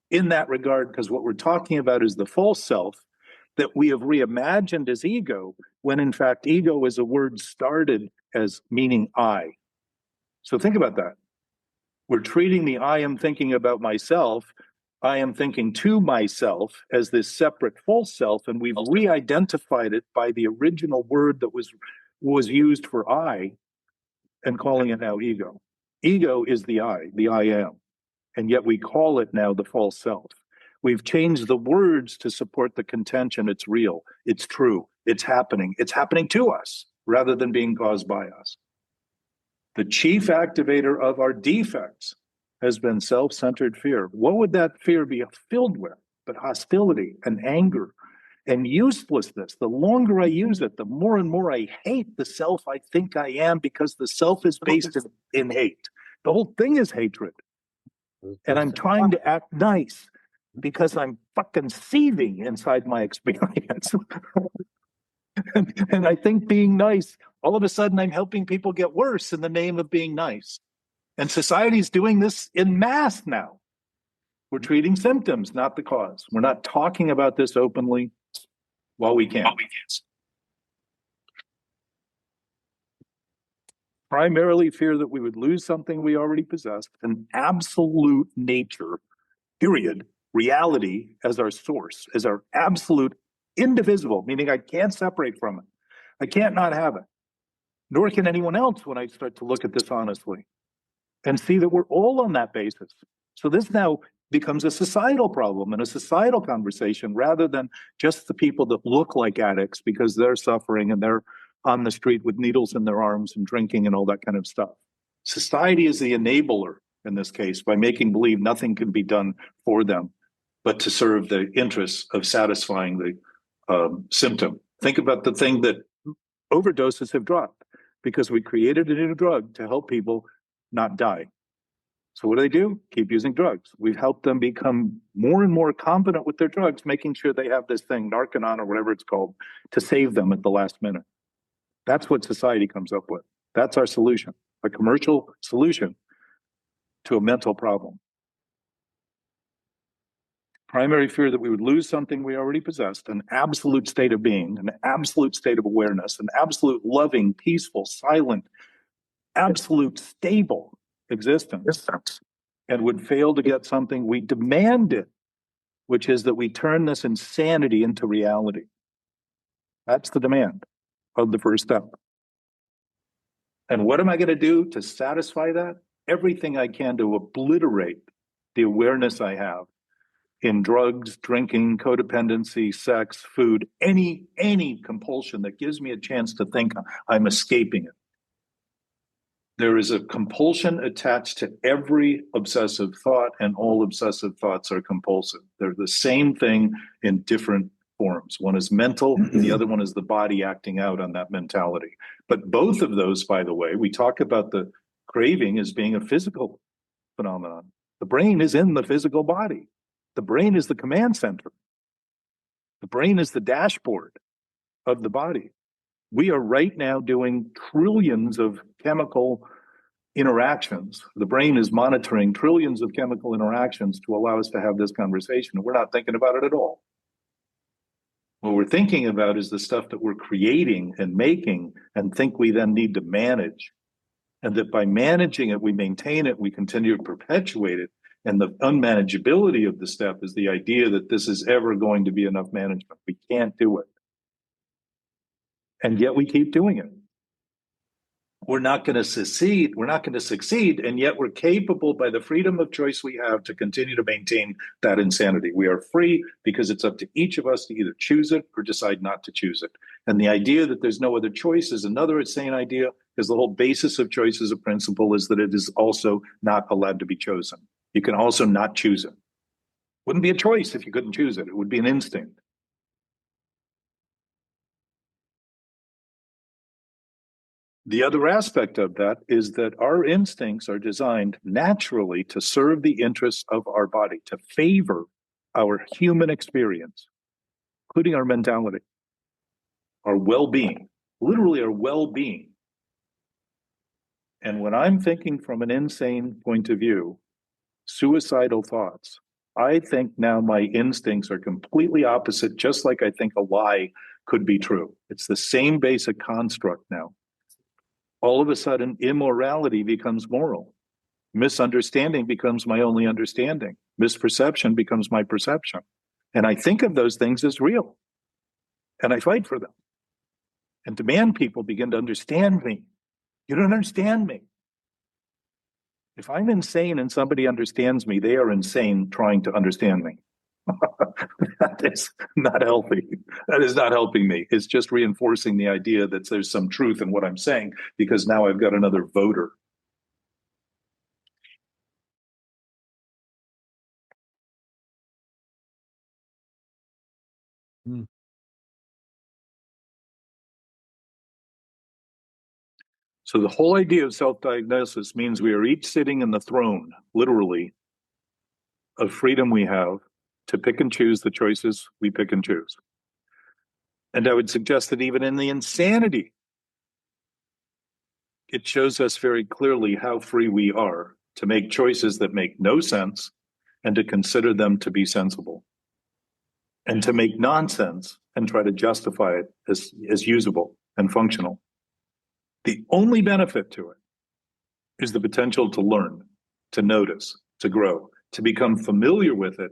in that regard, because what we're talking about is the false self that we have reimagined as ego, when in fact ego is a word started as meaning I. So think about that. We're treating the I am thinking about myself, I am thinking to myself as this separate false self, and we've re-identified it by the original word that was used for I and calling it now ego. Ego is the I am, and yet we call it now the false self. We've changed the words to support the contention. It's real, it's true, it's happening to us rather than being caused by us. The chief activator of our defects has been self-centered fear. What would that fear be filled with? But hostility and anger and uselessness. The longer I use it, the more and more I hate the self I think I am, because the self is based in hate. The whole thing is hatred. And I'm trying to act nice because I'm fucking seething inside my experience. And I think being nice, all of a sudden I'm helping people get worse in the name of being nice. And society's doing this in mass now. We're treating symptoms, not the cause. We're not talking about this openly while we can. Primarily fear that we would lose something we already possessed, an absolute nature, period, reality as our source, as our absolute indivisible, meaning I can't separate from it. I can't not have it. Nor can anyone else when I start to look at this honestly and see that we're all on that basis. So this now becomes a societal problem and a societal conversation rather than just the people that look like addicts because they're suffering and they're on the street with needles in their arms and drinking and all that kind of stuff. Society is the enabler in this case by making believe nothing can be done for them but to serve the interests of satisfying the symptom. Think about the thing that overdoses have dropped because we created a new drug to help people not die. So what do? Keep using drugs. We've helped them become more and more confident with their drugs, making sure they have this thing, Narconon or whatever it's called, to save them at the last minute. That's what society comes up with. That's our solution, a commercial solution to a mental problem. Primary fear that we would lose something we already possessed, an absolute state of being, an absolute state of awareness, an absolute loving, peaceful, silent, absolute stable existence, and would fail to get something we demanded, which is that we turn this insanity into reality. That's the demand of the first step. And what am I going to do to satisfy that? Everything I can to obliterate the awareness I have in drugs, drinking, codependency, sex, food, any compulsion that gives me a chance to think I'm escaping it. There is a compulsion attached to every obsessive thought, and all obsessive thoughts are compulsive. They're the same thing in different forms. One is mental, the other one is the body acting out on that mentality. But both of those, by the way, we talk about the craving as being a physical phenomenon. The brain is in the physical body. The brain is the command center. The brain is the dashboard of the body. We are right now doing trillions of chemical interactions. The brain is monitoring trillions of chemical interactions to allow us to have this conversation. We're not thinking about it at all. What we're thinking about is the stuff that we're creating and making and think we then need to manage. And that by managing it, we maintain it, we continue to perpetuate it. And the unmanageability of the step is the idea that this is ever going to be enough management. We can't do it. And yet we keep doing it. We're not going to succeed. We're not going to succeed. And yet we're capable by the freedom of choice we have to continue to maintain that insanity. We are free because it's up to each of us to either choose it or decide not to choose it. And the idea that there's no other choice is another insane idea, because the whole basis of choice as a principle is that it is also not allowed to be chosen. You can also not choose it. Wouldn't be a choice if you couldn't choose it. It would be an instinct. The other aspect of that is that our instincts are designed naturally to serve the interests of our body, to favor our human experience, including our mentality, our well-being, literally our well-being. And when I'm thinking from an insane point of view, suicidal thoughts, I think now my instincts are completely opposite, just like I think a lie could be true. It's the same basic construct now. All of a sudden, immorality becomes moral. Misunderstanding becomes my only understanding. Misperception becomes my perception. And I think of those things as real. And I fight for them. And demand people begin to understand me. You don't understand me. If I'm insane and somebody understands me, they are insane trying to understand me. That is not healthy. That is not helping me. It's just reinforcing the idea that there's some truth in what I'm saying, because now I've got another voter. So the whole idea of self-diagnosis means we are each sitting in the throne, literally, of freedom we have to pick and choose the choices we pick and choose. And I would suggest that even in the insanity, it shows us very clearly how free we are to make choices that make no sense and to consider them to be sensible, and to make nonsense and try to justify it as usable and functional. The only benefit to it is the potential to learn, to notice, to grow, to become familiar with it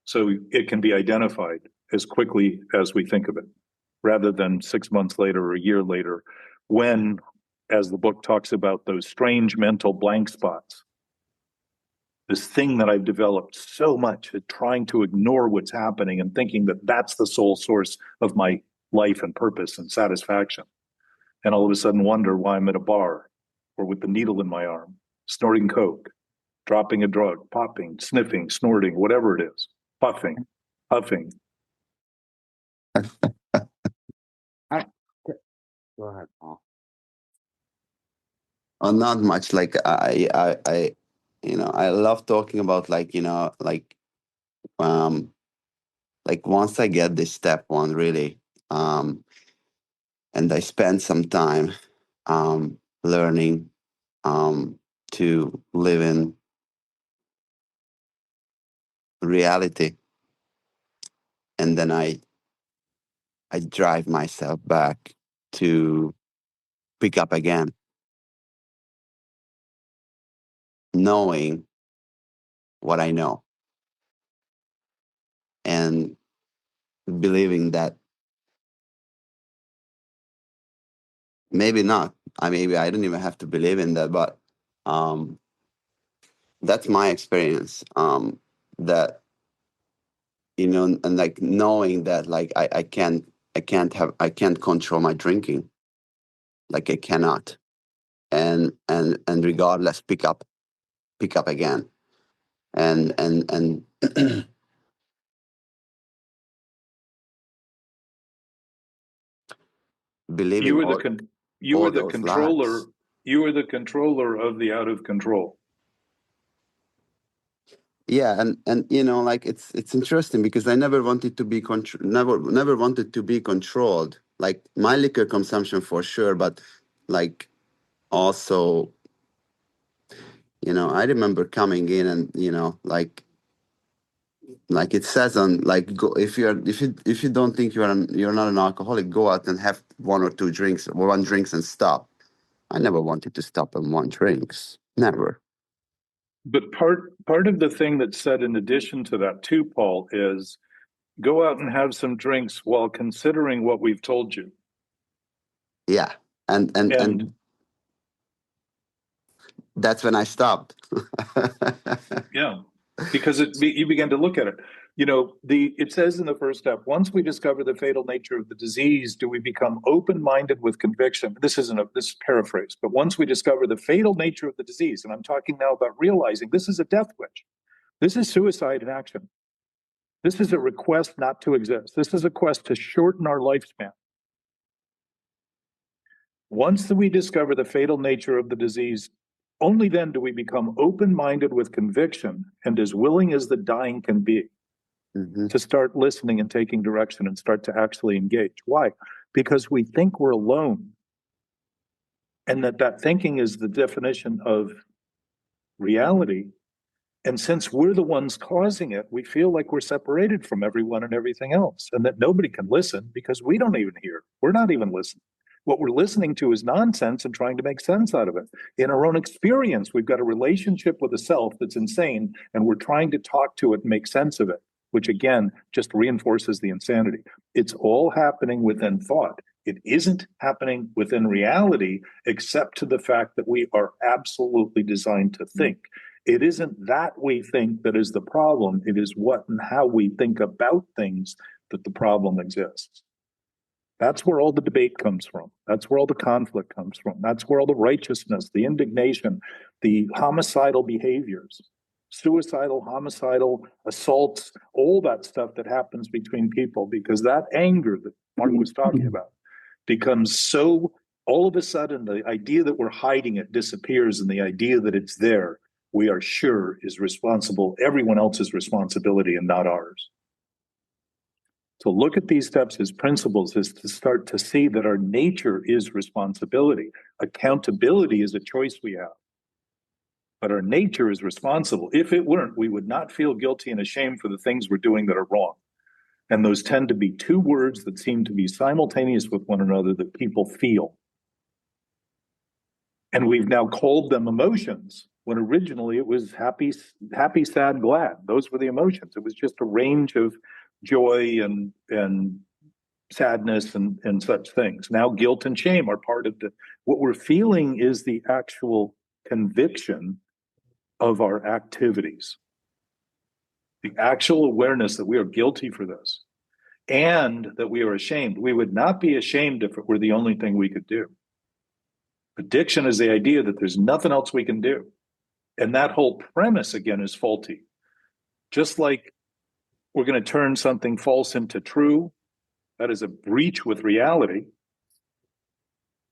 so it can be identified as quickly as we think of it, rather than 6 months later or a year later, when, as the book talks about, those strange mental blank spots this thing that I've developed so much at trying to ignore what's happening and thinking that that's the sole source of my life and purpose and satisfaction. And all of a sudden wonder why I'm at a bar or with the needle in my arm, snorting coke, dropping a drug, popping, sniffing, snorting, whatever it is, puffing, huffing. Go ahead, Paul. Oh, not much. Like I I love talking about like once I get this step one really, and I spend some time learning to live in reality, and then I drive myself back to pick up again, knowing what I know and believing that maybe not. Maybe I don't even have to believe in that, but that's my experience. That and like knowing that like I can't control my drinking, like I cannot, and regardless pick up again, and believing You were all, you were the those controller. lies. You were the controller of the out of control. Yeah, and like it's interesting because I never wanted to be never wanted to be controlled. Like my liquor consumption for sure, but like also, I remember coming in and like it says on like go if you don't think you're not an alcoholic, go out and have one or two drinks or one drinks and stop. I never wanted to stop on one drinks, never. But part of the thing that's said in addition to that too, Paul, is go out and have some drinks while considering what we've told you. Yeah, and that's when I stopped. Yeah, because you begin to look at it. It says in the first step, once we discover the fatal nature of the disease, do we become open-minded with conviction? This is paraphrase, but once we discover the fatal nature of the disease, and I'm talking now about realizing this is a death wish. This is suicide in action. This is a request not to exist. This is a quest to shorten our lifespan. Once we discover the fatal nature of the disease, only then do we become open-minded with conviction and as willing as the dying can be to start listening and taking direction and start to actually engage. Why? Because we think we're alone, and that thinking is the definition of reality. And since we're the ones causing it, we feel like we're separated from everyone and everything else, and that nobody can listen because we don't even hear. We're not even listening. What we're listening to is nonsense and trying to make sense out of it. In our own experience, we've got a relationship with a self that's insane, and we're trying to talk to it and make sense of it, which again just reinforces the insanity. It's all happening within thought. It isn't happening within reality, except to the fact that we are absolutely designed to think. It isn't that we think that is the problem. It is what and how we think about things that the problem exists. That's where all the debate comes from. That's where all the conflict comes from. That's where all the righteousness, the indignation, the homicidal behaviors, suicidal, homicidal, assaults, all that stuff that happens between people, because that anger that Marc was talking about becomes so, all of a sudden, the idea that we're hiding it disappears, and the idea that it's there, we are sure is responsible, everyone else's responsibility and not ours. To look at these steps as principles is to start to see that our nature is responsibility. Accountability is a choice we have. But our nature is responsible. If it weren't, we would not feel guilty and ashamed for the things we're doing that are wrong. And those tend to be two words that seem to be simultaneous with one another that people feel. And we've now called them emotions, when originally it was happy, sad, glad. Those were the emotions. It was just a range of joy and sadness and such things. Now guilt and shame are part of what we're feeling is the actual conviction of our activities. The actual awareness that we are guilty for this and that we are ashamed. We would not be ashamed if it were the only thing we could do. Addiction is the idea that there's nothing else we can do. And that whole premise, again, is faulty. Just like we're going to turn something false into true, that is a breach with reality.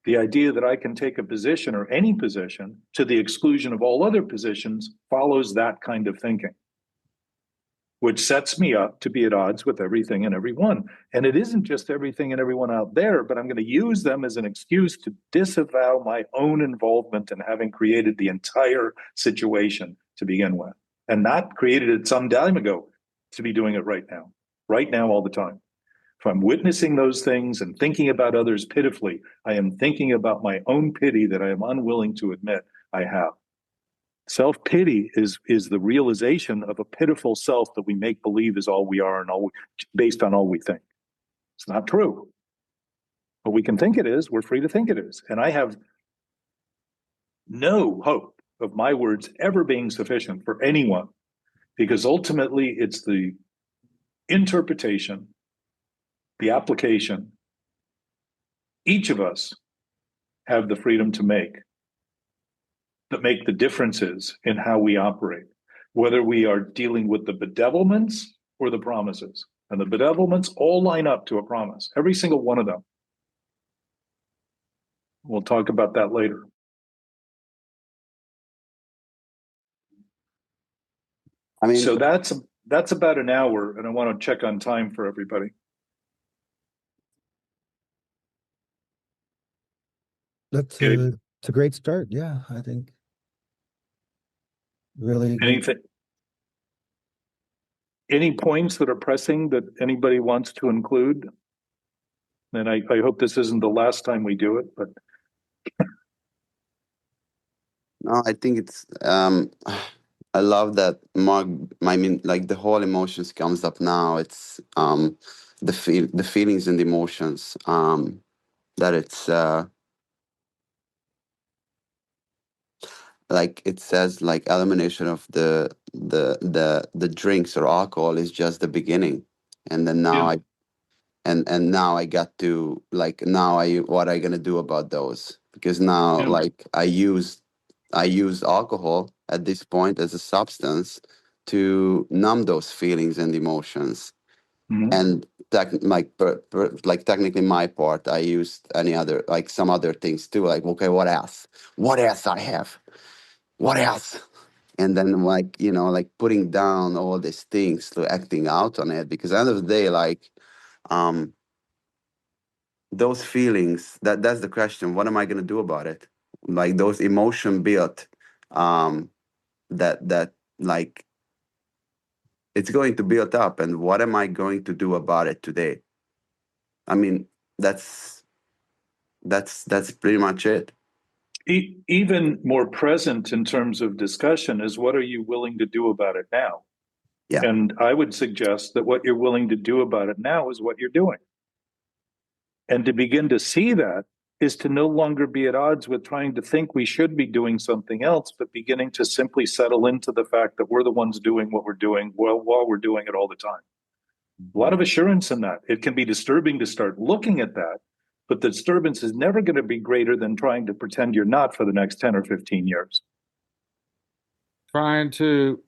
The idea that I can take a position or any position to the exclusion of all other positions follows that kind of thinking, which sets me up to be at odds with everything and everyone. And it isn't just everything and everyone out there, but I'm going to use them as an excuse to disavow my own involvement in having created the entire situation to begin with, and not created it some time ago to be doing it right now, all the time. If I'm witnessing those things and thinking about others pitifully, I am thinking about my own pity that I am unwilling to admit I have. Self-pity is the realization of a pitiful self that we make believe is all we are and based on all we think. It's not true. But we can think it is. We're free to think it is. And I have no hope of my words ever being sufficient for anyone, because ultimately it's the interpretation, the application each of us have the freedom to make that make the differences in how we operate, whether we are dealing with the bedevilments or the promises. And the bedevilments all line up to a promise, every single one of them. We'll talk about that later. I mean, So that's about an hour, and I want to check on time for everybody. That's it's a great start. Yeah, I think. Really. Any points that are pressing that anybody wants to include? And I hope this isn't the last time we do it, but no, I think it's I love that Marc, I mean, like the whole emotions comes up now. It's the feelings and the emotions, that it's like it says, like elimination of the drinks or alcohol is just the beginning. And then now yeah. and now I got to, like, now what I gonna do about those? Because now, Yeah. like, I use alcohol at this point as a substance to numb those feelings and emotions. Mm-hmm. And like technically my part, I used some other things too. Like, okay, what else? What else I have? What else? And then, like, like putting down all these things to acting out on it. Because at the end of the day, like, those feelings, that's the question. What am I going to do about it? Like those emotion built, that like it's going to build up, and what am I going to do about it today? I mean, that's pretty much it. Even more present in terms of discussion is, what are you willing to do about it now? Yeah. And I would suggest that what you're willing to do about it now is what you're doing. And to begin to see that is to no longer be at odds with trying to think we should be doing something else, but beginning to simply settle into the fact that we're the ones doing what we're doing while we're doing it all the time. A lot of assurance in that. It can be disturbing to start looking at that, but the disturbance is never going to be greater than trying to pretend you're not for the next 10 or 15 years. Trying to,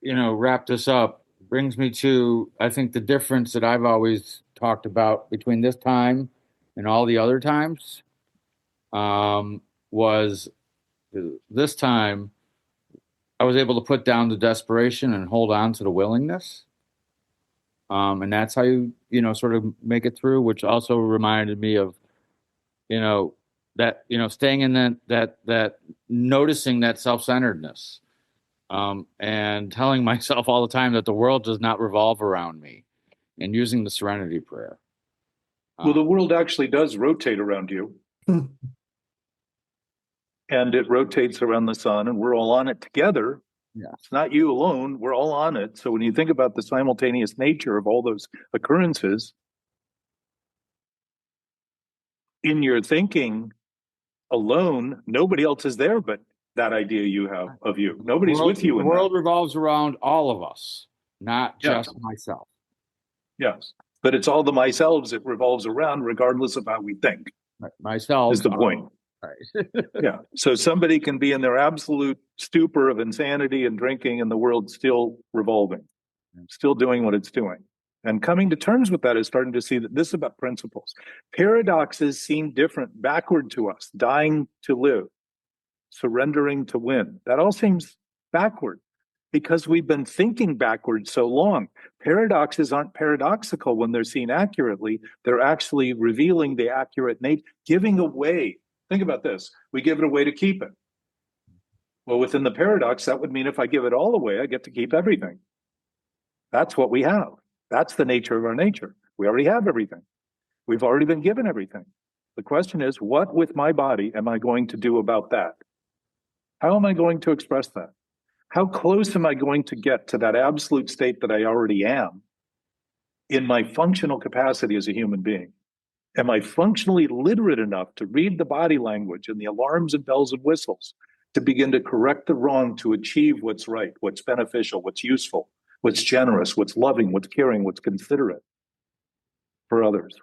wrap this up brings me to, I think, the difference that I've always talked about between this time and all the other times, was this time I was able to put down the desperation and hold on to the willingness. And that's how you sort of make it through, which also reminded me of, that, staying in that noticing that self-centeredness, and telling myself all the time that the world does not revolve around me, and using the serenity prayer. Well, the world actually does rotate around you. And it rotates around the sun, and we're all on it together. Yeah. It's not you alone. We're all on it. So when you think about the simultaneous nature of all those occurrences, in your thinking alone, nobody else is there but that idea you have of you. Nobody's with you The in world that. revolves around all of us, not Yes. just myself. Yes. But it's all the myselves it revolves around, regardless of how we think, Myself is the point. Right. Yeah. So somebody can be in their absolute stupor of insanity and drinking, and the world's still revolving, still doing what it's doing. And coming to terms with that is starting to see that this is about principles. Paradoxes seem different, backward to us, dying to live, surrendering to win. That all seems backward because we've been thinking backwards so long. Paradoxes aren't paradoxical when they're seen accurately. They're actually revealing the accurate nature, giving away. Think about this. We give it away to keep it. Well, within the paradox, that would mean if I give it all away, I get to keep everything. That's what we have. That's the nature of our nature. We already have everything. We've already been given everything. The question is, what with my body am I going to do about that? How am I going to express that? How close am I going to get to that absolute state that I already am in my functional capacity as a human being? Am I functionally literate enough to read the body language and the alarms and bells and whistles to begin to correct the wrong, to achieve what's right, what's beneficial, what's useful, what's generous, what's loving, what's caring, what's considerate for others?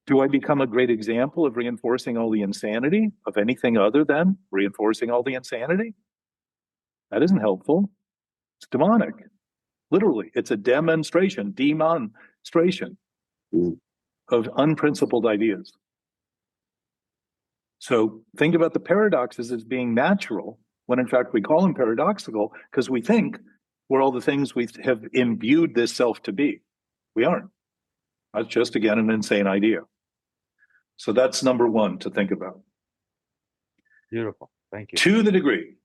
Do I become a great example of reinforcing all the insanity of anything other than reinforcing all the insanity? That isn't helpful. It's demonic. Literally, it's a demonstration of unprincipled ideas. So think about the paradoxes as being natural, when in fact we call them paradoxical because we think we're all the things we have imbued this self to be. We aren't. That's just, again, an insane idea. So that's number one to think about. Beautiful. Thank you. To the degree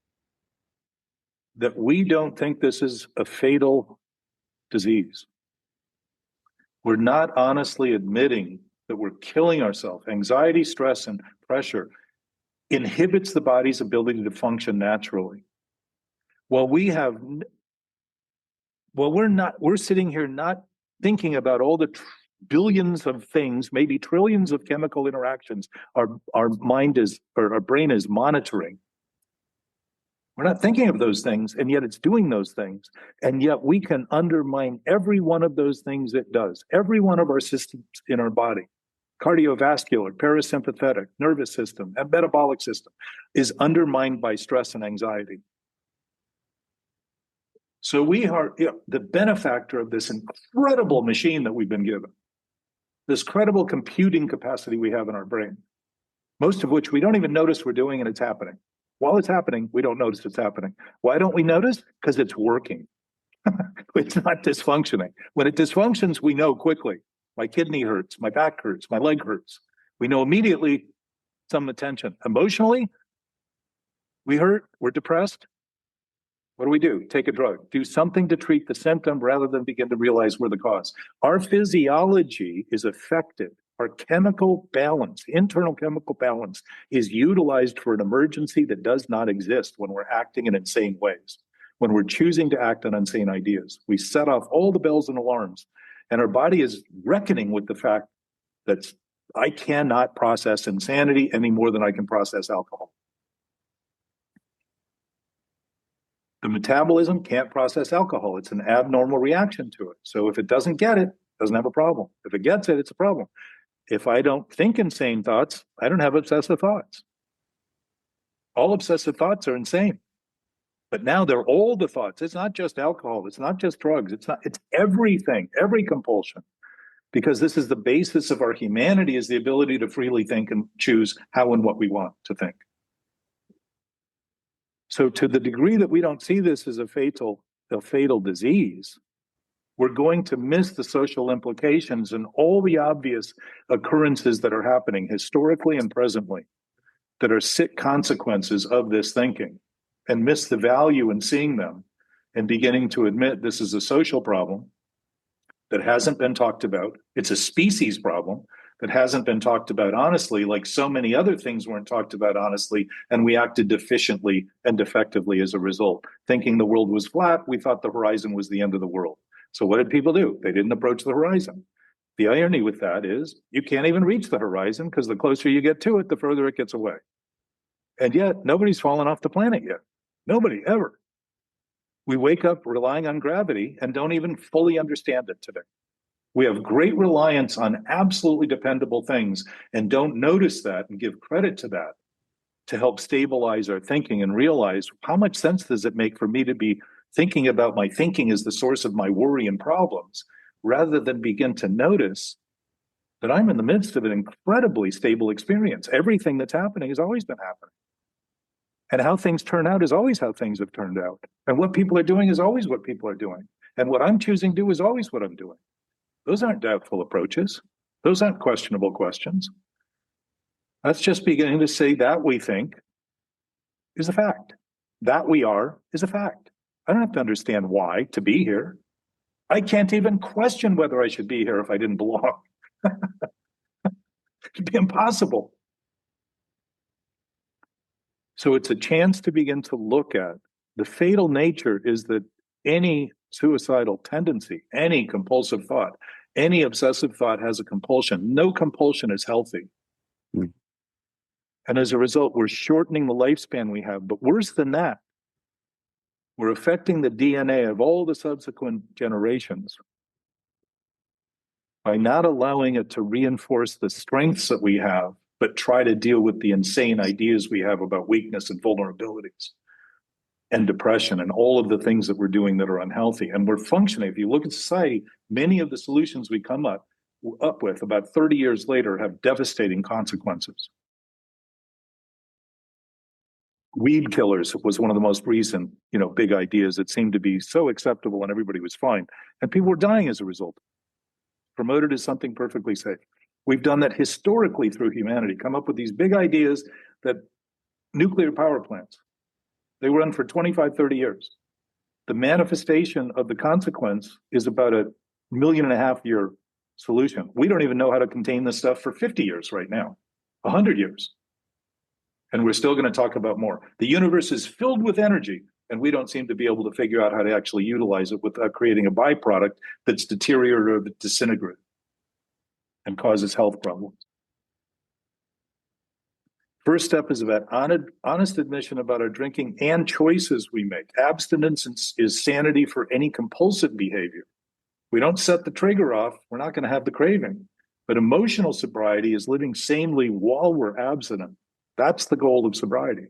that we don't think this is a fatal disease, we're not honestly admitting that we're killing ourselves. Anxiety, stress, and pressure inhibits the body's ability to function naturally. We're sitting here not thinking about all the billions of things, maybe trillions of chemical interactions our brain is monitoring. We're not thinking of those things, and yet it's doing those things. And yet we can undermine every one of those things it does. Every one of our systems in our body, cardiovascular, parasympathetic, nervous system, and metabolic system, is undermined by stress and anxiety. So we are the benefactor of this incredible machine that we've been given, this credible computing capacity we have in our brain, most of which we don't even notice we're doing, and it's happening. While it's happening, we don't notice it's happening. Why don't we notice? Because it's working. It's not dysfunctioning. When it dysfunctions, we know quickly. My kidney hurts, my back hurts, my leg hurts. We know immediately some attention. Emotionally, we hurt, we're depressed. What do? Take a drug. Do something to treat the symptom rather than begin to realize we're the cause. Our physiology is affected. Our chemical balance, internal chemical balance, is utilized for an emergency that does not exist when we're acting in insane ways, when we're choosing to act on insane ideas. We set off all the bells and alarms, and our body is reckoning with the fact that I cannot process insanity any more than I can process alcohol. The metabolism can't process alcohol. It's an abnormal reaction to it. So if it doesn't get it, it doesn't have a problem. If it gets it, it's a problem. If I don't think insane thoughts, I don't have obsessive thoughts. All obsessive thoughts are insane. But now they're all the thoughts. It's not just alcohol. It's not just drugs. It's everything, every compulsion. Because this is the basis of our humanity, is the ability to freely think and choose how and what we want to think. So to the degree that we don't see this as a fatal disease, we're going to miss the social implications and all the obvious occurrences that are happening historically and presently that are sick consequences of this thinking, and miss the value in seeing them and beginning to admit this is a social problem that hasn't been talked about. It's a species problem that hasn't been talked about honestly, like so many other things weren't talked about honestly, and we acted deficiently and defectively as a result. Thinking the world was flat, we thought the horizon was the end of the world. So what did people do? They didn't approach the horizon. The irony with that is you can't even reach the horizon because the closer you get to it, the further it gets away. And yet nobody's fallen off the planet yet. Nobody ever. We wake up relying on gravity and don't even fully understand it today. We have great reliance on absolutely dependable things and don't notice that and give credit to that to help stabilize our thinking and realize how much sense does it make for me to be thinking about my thinking as the source of my worry and problems, rather than begin to notice that I'm in the midst of an incredibly stable experience. Everything that's happening has always been happening. And how things turn out is always how things have turned out. And what people are doing is always what people are doing. And what I'm choosing to do is always what I'm doing. Those aren't doubtful approaches. Those aren't questionable questions. That's just beginning to say that we think is a fact. That we are is a fact. I don't have to understand why to be here. I can't even question whether I should be here if I didn't belong. It'd be impossible. So it's a chance to begin to look at the fatal nature is that any suicidal tendency, any compulsive thought, any obsessive thought has a compulsion. No compulsion is healthy. Mm. And as a result, we're shortening the lifespan we have. But worse than that, we're affecting the DNA of all the subsequent generations by not allowing it to reinforce the strengths that we have, but try to deal with the insane ideas we have about weakness and vulnerabilities and depression and all of the things that we're doing that are unhealthy. And we're functioning. If you look at society, many of the solutions we come up with about 30 years later have devastating consequences. Weed killers was one of the most recent, big ideas that seemed to be so acceptable and everybody was fine. And people were dying as a result. Promoted as something perfectly safe. We've done that historically through humanity, come up with these big ideas that nuclear power plants, they run for 25, 30 years. The manifestation of the consequence is about a 1.5 million year solution. We don't even know how to contain this stuff for 50 years right now, 100 years. And we're still going to talk about more. The universe is filled with energy, and we don't seem to be able to figure out how to actually utilize it without creating a byproduct that's deteriorative, disintegrative, and causes health problems. First step is about honest admission about our drinking and choices we make. Abstinence is sanity for any compulsive behavior. We don't set the trigger off, we're not going to have the craving. But emotional sobriety is living sanely while we're abstinent. That's the goal of sobriety.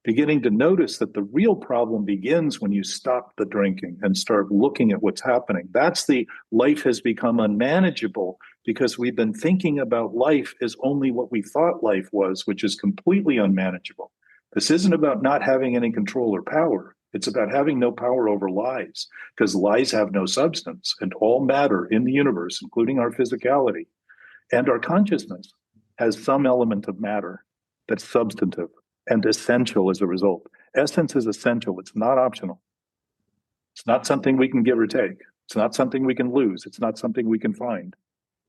Beginning to notice that the real problem begins when you stop the drinking and start looking at what's happening. That's the life has become unmanageable because we've been thinking about life as only what we thought life was, which is completely unmanageable. This isn't about not having any control or power. It's about having no power over lies, because lies have no substance, and all matter in the universe, including our physicality and our consciousness, has some element of matter that's substantive and essential as a result. Essence is essential. It's not optional. It's not something we can give or take. It's not something we can lose. It's not something we can find.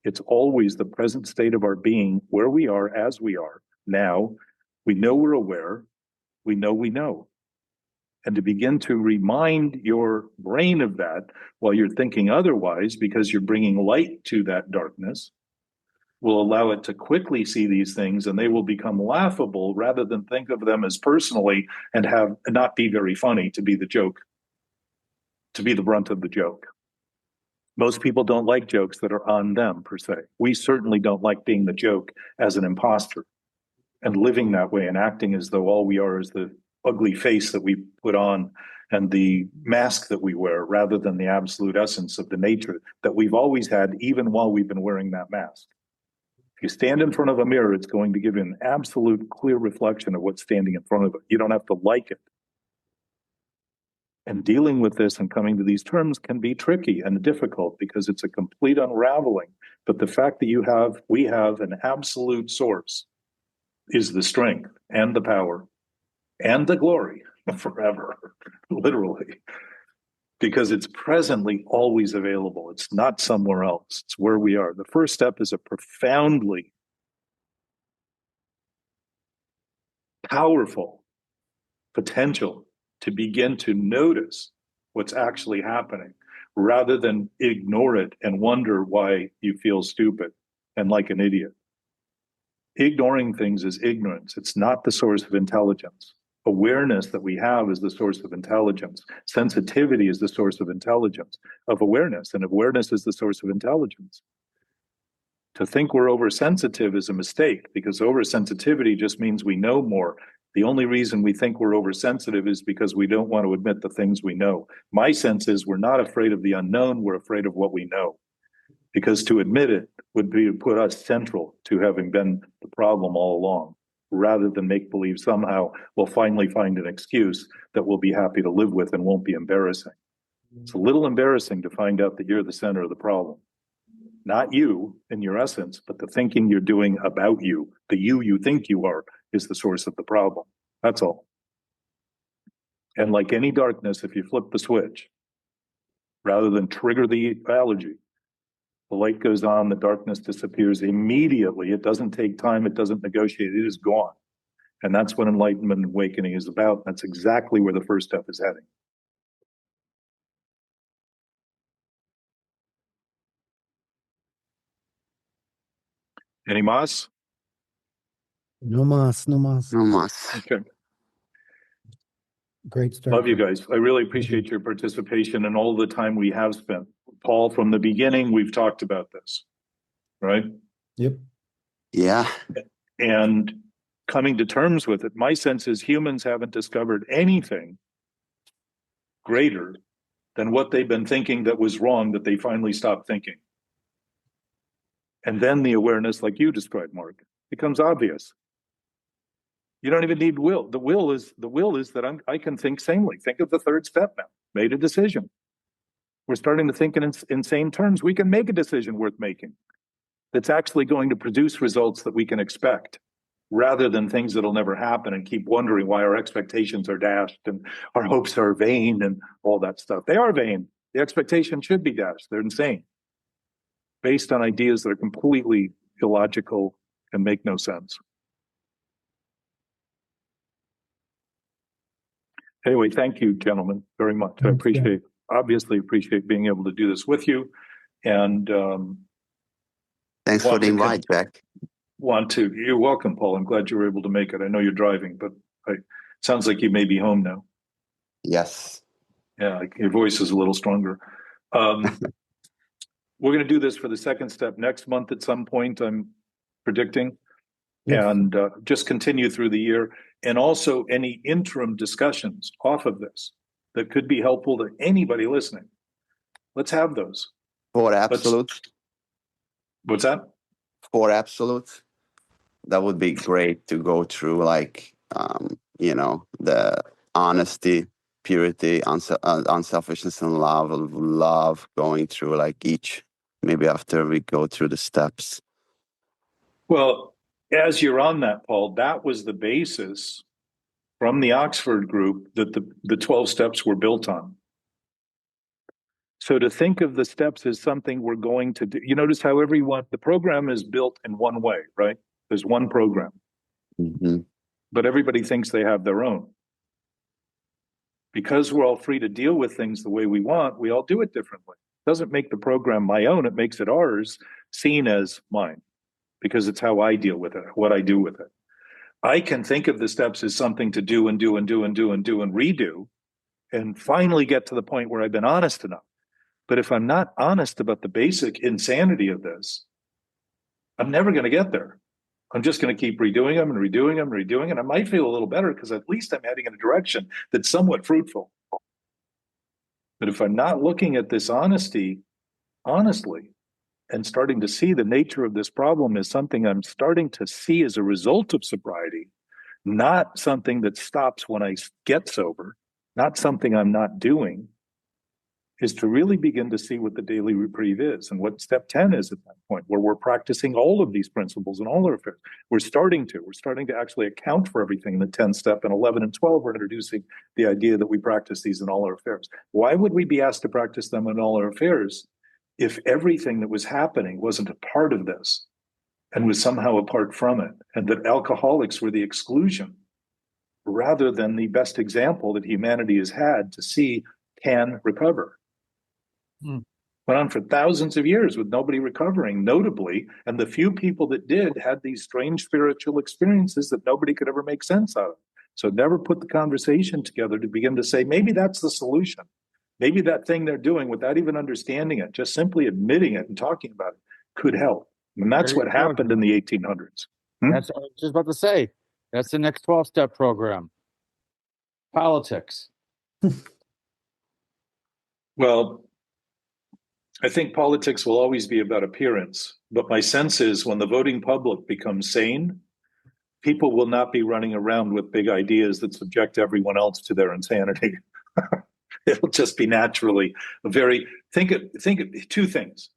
It's always the present state of our being, where we are as we are now. We know we're aware. We know we know. And to begin to remind your brain of that while you're thinking otherwise, because you're bringing light to that darkness, will allow it to quickly see these things, and they will become laughable rather than think of them as personally and not be very funny, to be the joke, to be the brunt of the joke. Most people don't like jokes that are on them per se. We certainly don't like being the joke as an imposter and living that way and acting as though all we are is the ugly face that we put on and the mask that we wear, rather than the absolute essence of the nature that we've always had, even while we've been wearing that mask. If you stand in front of a mirror, it's going to give you an absolute clear reflection of what's standing in front of it. You don't have to like it. And dealing with this and coming to these terms can be tricky and difficult because it's a complete unraveling. But the fact that we have an absolute source is the strength and the power and the glory forever, literally, because it's presently always available. It's not somewhere else. It's where we are. The first step is a profoundly powerful potential to begin to notice what's actually happening rather than ignore it and wonder why you feel stupid and like an idiot. Ignoring things is ignorance. It's not the source of intelligence. Awareness that we have is the source of intelligence. Sensitivity is the source of intelligence, of awareness, and awareness is the source of intelligence. To think we're oversensitive is a mistake, because oversensitivity just means we know more. The only reason we think we're oversensitive is because we don't want to admit the things we know. My sense is we're not afraid of the unknown, we're afraid of what we know. Because to admit it would be to put us central to having been the problem all along, rather than make believe somehow we'll finally find an excuse that we'll be happy to live with and won't be embarrassing. It's a little embarrassing to find out that you're the center of the problem. Not you in your essence, but the thinking you're doing about you, the you think you are, is the source of the problem. That's all. And like any darkness, if you flip the switch, rather than trigger the allergy, the light goes on, the darkness disappears immediately. It doesn't take time, it doesn't negotiate, it is gone. And that's what enlightenment and awakening is about. That's exactly where the first step is heading. Any mas? No mas, no mas. No mas. Okay. Great start. Love you guys. I really appreciate your participation and all the time we have spent. Paul, from the beginning, we've talked about this, right? Yep. Yeah. And coming to terms with it, my sense is humans haven't discovered anything greater than what they've been thinking that was wrong, that they finally stopped thinking. And then the awareness, like you described, Marc, becomes obvious. You don't even need will. The will is that I can think sanely. Think of the third step now. Made a decision. We're starting to think in insane terms. We can make a decision worth making that's actually going to produce results that we can expect, rather than things that'll never happen and keep wondering why our expectations are dashed and our hopes are vain and all that stuff. They are vain. The expectation should be dashed. They're insane, based on ideas that are completely illogical and make no sense. Anyway, thank you, gentlemen, very much. I obviously appreciate being able to do this with you. And Thanks for the invite, Jack. You're welcome, Paul. I'm glad you were able to make it. I know you're driving, but sounds like you may be home now. Yes. Yeah, your voice is a little stronger. We're going to do this for the second step next month at some point, I'm predicting. Yes. And just continue through the year. And also any interim discussions off of this that could be helpful to anybody listening. Let's have those. For absolutes. What's that? For absolutes. That would be great to go through, like, the honesty, purity, unselfishness, and love. I would love going through like each, maybe after we go through the steps. Well, as you're on that, Paul, that was the basis from the Oxford group that the 12 steps were built on. So to think of the steps as something we're going to do, you notice how the program is built in one way, right? There's one program. Mm-hmm. But everybody thinks they have their own. Because we're all free to deal with things the way we want, we all do it differently. It doesn't make the program my own, it makes it ours, seen as mine, because it's how I deal with it, what I do with it. I can think of the steps as something to do and do and do and do and do and redo, and finally get to the point where I've been honest enough. But if I'm not honest about the basic insanity of this, I'm never going to get there. I'm just going to keep redoing them and redoing them and redoing, and I might feel a little better because at least I'm heading in a direction that's somewhat fruitful. But if I'm not looking at this honestly, and starting to see the nature of this problem as something I'm starting to see as a result of sobriety, not something that stops when I get sober, not something I'm not doing, is to really begin to see what the daily reprieve is and what step 10 is at that point, where we're practicing all of these principles in all our affairs. We're starting to actually account for everything in the 10th step, and 11 and 12, we're introducing the idea that we practice these in all our affairs. Why would we be asked to practice them in all our affairs if everything that was happening wasn't a part of this and was somehow apart from it, and that alcoholics were the exclusion rather than the best example that humanity has had to see can recover? Went on for thousands of years with nobody recovering, notably. And the few people that did had these strange spiritual experiences that nobody could ever make sense out of. So never put the conversation together to begin to say, maybe that's the solution. Maybe that thing they're doing without even understanding it, just simply admitting it and talking about it could help. And that's what happened in the 1800s. That's what I was just about to say. That's the next 12-step program. Politics. Well, I think politics will always be about appearance. But my sense is when the voting public becomes sane, people will not be running around with big ideas that subject everyone else to their insanity. It'll just be naturally a very, think of two things.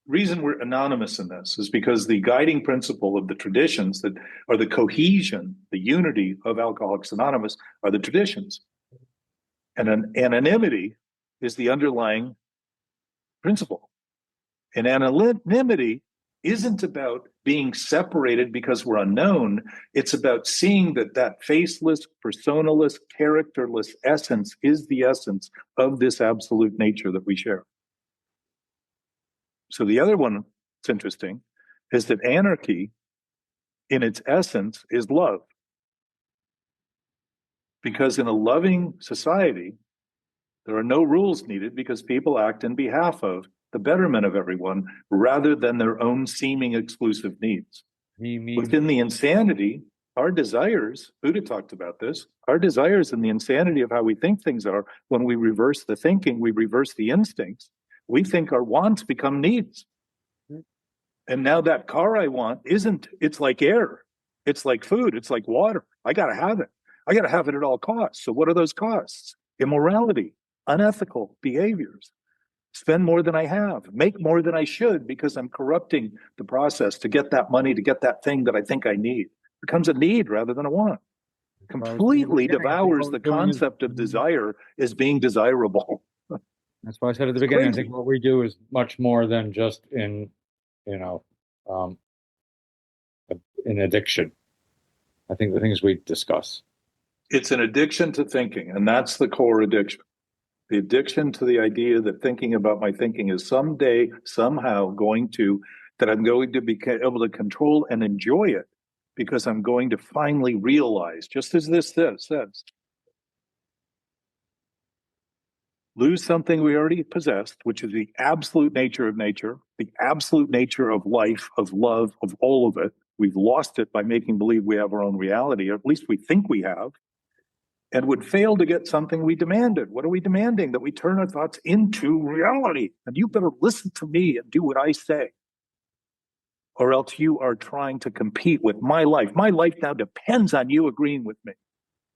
Reason we're anonymous in this is because the guiding principle of the traditions that are the cohesion, the unity of Alcoholics Anonymous are the traditions. And an anonymity is the underlying principle. And anonymity isn't about being separated because we're unknown. It's about seeing that faceless, personaless, characterless essence is the essence of this absolute nature that we share. So the other one that's interesting is that anarchy, in its essence, is love. Because in a loving society, there are no rules needed because people act in behalf of the betterment of everyone rather than their own seeming exclusive needs. Within the insanity, our desires, Buddha talked about this, our desires and the insanity of how we think things are, when we reverse the thinking, we reverse the instincts, we think our wants become needs. And now that car I want it's like air. It's like food. It's like water. I got to have it. I got to have it at all costs. So what are those costs? Immorality, unethical behaviors. Spend more than I have, make more than I should because I'm corrupting the process to get that money, to get that thing that I think I need. It becomes a need rather than a want. Completely devours the concept of desire as being desirable. That's why I said at the beginning, I think what we do is much more than just in addiction. I think the things we discuss. It's an addiction to thinking, and that's the core addiction. The addiction to the idea that thinking about my thinking is someday, somehow that I'm going to be able to control and enjoy it because I'm going to finally realize, just as this says, lose something we already possessed, which is the absolute nature of nature, the absolute nature of life, of love, of all of it. We've lost it by making believe we have our own reality, or at least we think we have. And would fail to get something we demanded. What are we demanding? That we turn our thoughts into reality. And you better listen to me and do what I say. Or else you are trying to compete with my life. My life now depends on you agreeing with me,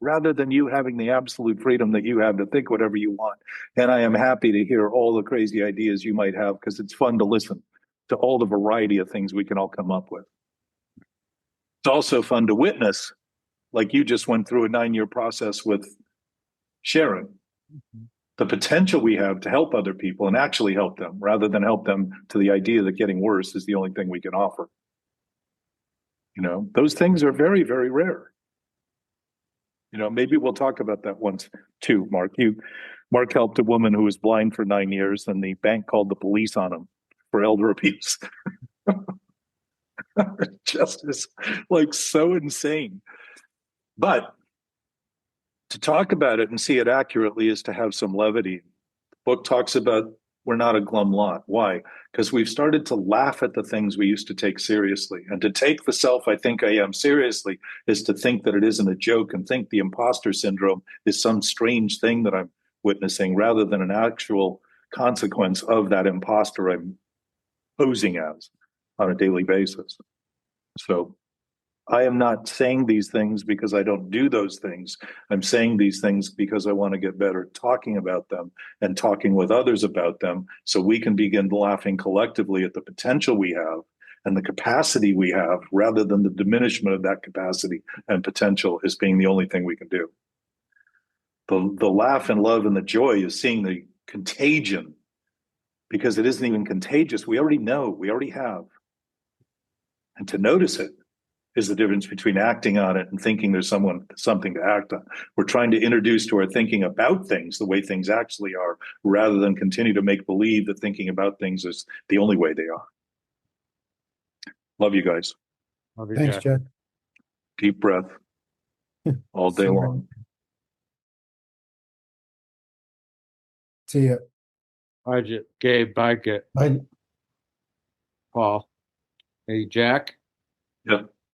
rather than you having the absolute freedom that you have to think whatever you want. And I am happy to hear all the crazy ideas you might have because it's fun to listen to all the variety of things we can all come up with. It's also fun to witness, like you just went through a 9-year process with Sharon, the potential we have to help other people and actually help them rather than help them to the idea that getting worse is the only thing we can offer. Those things are very, very rare. Maybe we'll talk about that once too, Marc. Marc helped a woman who was blind for 9 years and the bank called the police on him for elder abuse. Just is so insane. But to talk about it and see it accurately is to have some levity. The book talks about we're not a glum lot. Why? Because we've started to laugh at the things we used to take seriously. And to take the self I think I am seriously is to think that it isn't a joke and think the imposter syndrome is some strange thing that I'm witnessing rather than an actual consequence of that imposter I'm posing as on a daily basis. So I am not saying these things because I don't do those things. I'm saying these things because I want to get better talking about them and talking with others about them so we can begin laughing collectively at the potential we have and the capacity we have rather than the diminishment of that capacity and potential as being the only thing we can do. The laugh and love and the joy is seeing the contagion because it isn't even contagious. We already know, we already have. And to notice it is the difference between acting on it and thinking there's something to act on. We're trying to introduce to our thinking about things the way things actually are, rather than continue to make believe that thinking about things is the only way they are. Love you guys. Love you, Thanks, Jack. Jack. Deep breath all day long. See ya. Bye, Gabe. Bye, Bye. Paul. Hey, Jack. Yeah.